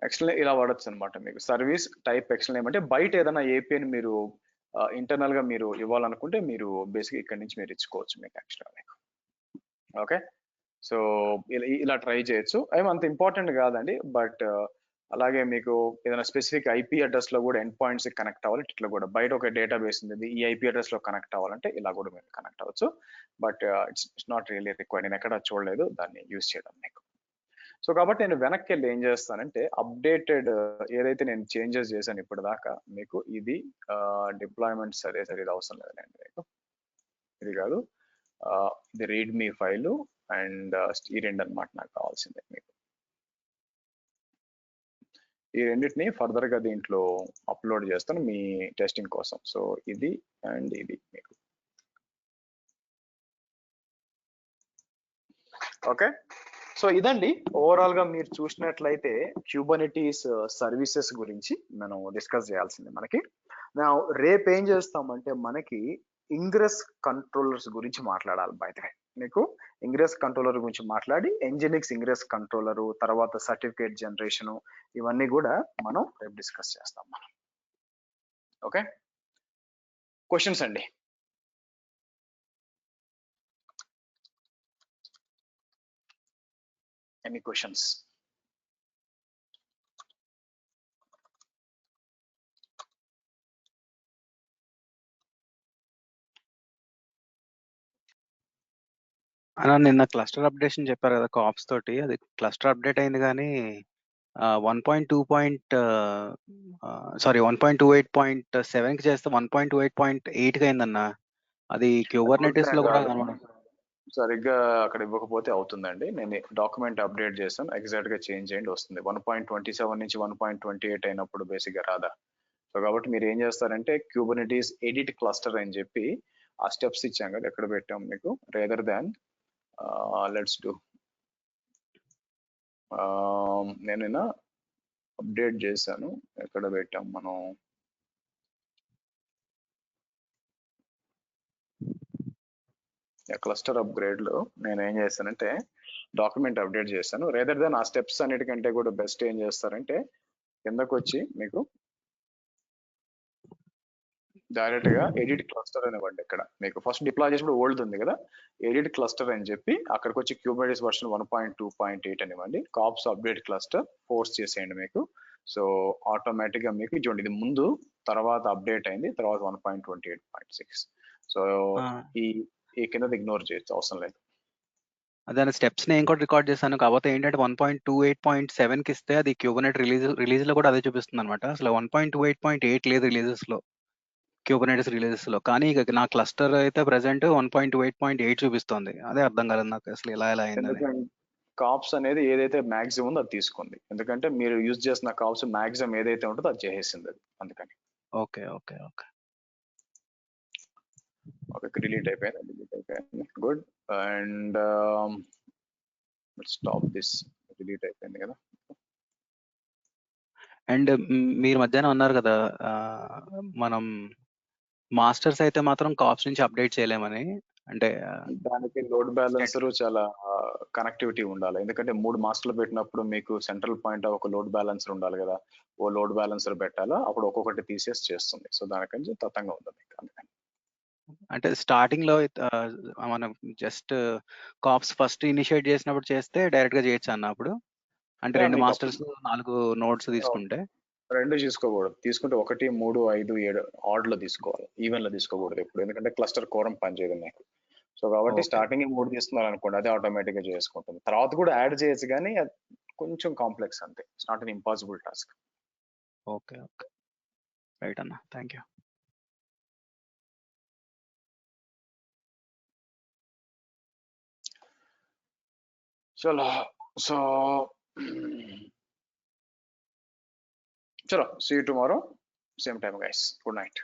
ఎక్స్టర్నల్ ఇలా వాడచ్చు అనమాట మీకు. సర్వీస్ టైప్ ఎక్స్టర్నల్ నేమ్ అంటే బయట ఏదైనా APIని మీరు ఇంటర్నల్ గా మీరు ఇవ్వాలనుకుంటే మీరు బేసిక్ ఇక్కడ నుంచి మీరు ఇచ్చుకోవచ్చు మీకు యాక్చువల్గా మీకు. ఓకే, సో ఇలా ట్రై చేయొచ్చు. ఏమి అంత ఇంపార్టెంట్ కాదండి, బట్ అలాగే మీకు ఏదైనా స్పెసిఫిక్ IP అడ్రస్ లో కూడా ఎండ్ పాయింట్స్ కనెక్ట్ అవ్వాలి, ఇట్లా కూడా బయట ఒక డేటాబేస్ ఉంది, ఈ IP అడ్రస్ లో కనెక్ట్ అవ్వాలంటే ఇలా కూడా మీరు కనెక్ట్ అవ్వచ్చు. But it's not really required, నేను ఎక్కడ చూడలేదు దాన్ని యూజ్ చేయడం మీకు. సో కాబట్టి నేను వెనక్కి వెళ్ళి ఏం చేస్తానంటే, అప్డేటెడ్ ఏదైతే నేను చేంజెస్ చేశాను ఇప్పుడు దాకా మీకు, ఇది డిప్లాయ్మెంట్ సరే ఇది అవసరం లేదండి మీకు. ఇది కాదు, ఇది రీడ్ మీ ఫైలు అండ్ ఈ రెండు అనమాట నాకు కావాల్సిందే మీకు. ఈ రెండింటిని ఫర్దర్ గా దీంట్లో అప్లోడ్ చేస్తాను మీ టెస్టింగ్ కోసం. సో ఇది అండ్ ఇది మీకు. ఓకే, సో ఇదండి ఓవరాల్ గా మీరు చూసినట్లయితే Kubernetes సర్వీసెస్ గురించి మనం డిస్కస్ చేయాల్సింది మనకి. రేపు ఏం చేస్తామంటే, మనకి ఇంగ్రెస్ కంట్రోలర్స్ గురించి మాట్లాడాలి బయట మీకు. ఇంగ్రెస్ కంట్రోలర్ గురించి మాట్లాడి Nginx ఇంగ్రెస్ కంట్రోలర్ తర్వాత సర్టిఫికేట్ జనరేషన్ ఇవన్నీ కూడా మనం రేపు డిస్కస్ చేస్తాం మనం. ఓకే, క్వశ్చన్స్ అండి. Any questions? అన్న నిన్న క్లస్టర్ అప్డేషన్ చెప్పారు కదా కాప్స్ తోటి, అది క్లస్టర్ అప్డేట్ అయింది కానీ 1.28.7 కి చేస్తే 1.28.8 కి అయిందన్న. అది Kubernetes లో కూడా సరిగ్గా అక్కడ ఇవ్వకపోతే అవుతుందండి. నేను డాక్యుమెంట్ అప్డేట్ చేస్తాను, ఎగ్జాక్ట్ గా చేంజ్ చేయండి వస్తుంది. 1.27 నుంచి 1.28 అయినప్పుడు బేసిక్ గా రాదా. సో కాబట్టి మీరు ఏం చేస్తారంటే, Kubernetes ఎడిట్ క్లస్టర్ అని చెప్పి ఆ స్టెప్స్ ఇచ్చాం కదా, ఎక్కడ పెట్టాం మీకు, రేదర్ దాన్ లెట్స్ డూ, నేను అప్డేట్ చేశాను, ఎక్కడ పెట్టాం మనం, క్లస్టర్ అప్గ్రేడ్ లో నేను ఏం చేస్తానంటే డాక్యుమెంట్ అప్డేట్ చేశాను. రేదర్ దెన్ ఆ స్టెప్స్ అన్నిటికంటే కూడా బెస్ట్ ఏం చేస్తారంటే, కిందకు వచ్చి మీకు డైరెక్ట్ గా ఎడిట్ క్లస్టర్ అని ఇవ్వండి. ఇక్కడ మీకు ఫస్ట్ డిప్లాయ్ చేసినప్పుడు ఓల్డ్ ఉంది కదా, ఎడిట్ క్లస్టర్ అని చెప్పి అక్కడికి వచ్చి క్యూబర్నెటిస్ వర్షన్ 1.2.8 అని ఇవ్వండి. కాప్స్ అప్డేట్ క్లస్టర్ ఫోర్స్ చేసేయండి మీకు. సో ఆటోమేటిక్ గా మీకు చూడండి, ఇది ముందు తర్వాత అప్డేట్ అయింది, తర్వాత 1.28.6. సో ఈ కింద ఇగ్నోర్ చేయొచ్చు, అవసరం లేదు. దాని స్టెప్స్ నేను కూడా రికార్డ్ చేశాను. కాకపోతే ఏంటంటే 1.28.7 కి ఇస్తే అది క్యూబర్నెట్ రిలీజ్ లో కూడా అదే చూపిస్తుంది అనమాట. అసలు 1.28.8 లేదు రిలీజెస్ లో, క్యూబర్నెటిస్ రిలీజెస్ లో. కానీ ఇక నా క్లస్టర్ అయితే ప్రెసెంట్ 1.28.8 చూపిస్తుంది. అదే అర్థం కాలేదు నాకు అసలు ఇలా అయిందని. ఎందుకంటే కాప్స్ అనేది ఏదైతే మ్యాక్సిమం ఉందో అది తీసుకోండి, ఎందుకంటే మీరు యూజ్ చేసిన కాప్స్ మ్యాక్సిమం ఏదైతే ఉంటుందో అది చేసేసింది అది, అందుకని. Okay okay okay okay, delete అయిపోయింది, good. And stop this, delete అయిపోయింది కదా. అండ్ మీరు మధ్యాహ్నం అన్నారు కదా, మనం మాస్టర్స్ అయితే మాత్రం కాప్స్ నుంచి అప్డేట్ చేయలేమని. అంటే దానికి లోడ్ బ్యాలెన్సర్ చాలా కనెక్టివిటీ ఉండాలి, ఎందుకంటే 3 మాస్టర్లు పెట్టినప్పుడు మీకు సెంట్రల్ పాయింట్ ఒక లోడ్ బ్యాలెన్సర్ ఉండాలి కదా, ఓ లోడ్ బ్యాలెన్సర్ పెట్టాలా, అప్పుడు ఒక్కొక్కటి తీసేసి చేస్తుంది. సో దానికంటే తతంగా ఉంటుంది అందుకని. అంటే స్టార్టింగ్ లో మనం జస్ట్ కాప్స్ ఫస్ట్ ఇనిషియేట్ చేసినప్పుడు చేస్తే డైరెక్ట్ గా చేయొచ్చు అన్నప్పుడు, అంటే 2 మాస్టర్స్ 4 నోడ్స్ తీసుకుంటే 2 తీసుకోకూడదు, తీసుకుంటే 1, 3, 5, 7 ఆర్డ్ లో తీసుకోవాలి, ఈవెన్ లో తీసుకోకూడదు ఎప్పుడు, ఎందుకంటే క్లస్టర్ కోరం పనిచేయదు మీకు. సో కాబట్టి స్టార్టింగ్ 3 తీసుకున్నారు అనుకోండి, అదే ఆటోమేటిక్ గా చేసుకుంటుంది. తర్వాత కూడా యాడ్ చేయొచ్చు, కానీ అది కొంచెం కాంప్లెక్స్ అంతే, it's not an impossible task. Okay okay right అన్న, thank you. Chalo, see you tomorrow, same time guys. Good night.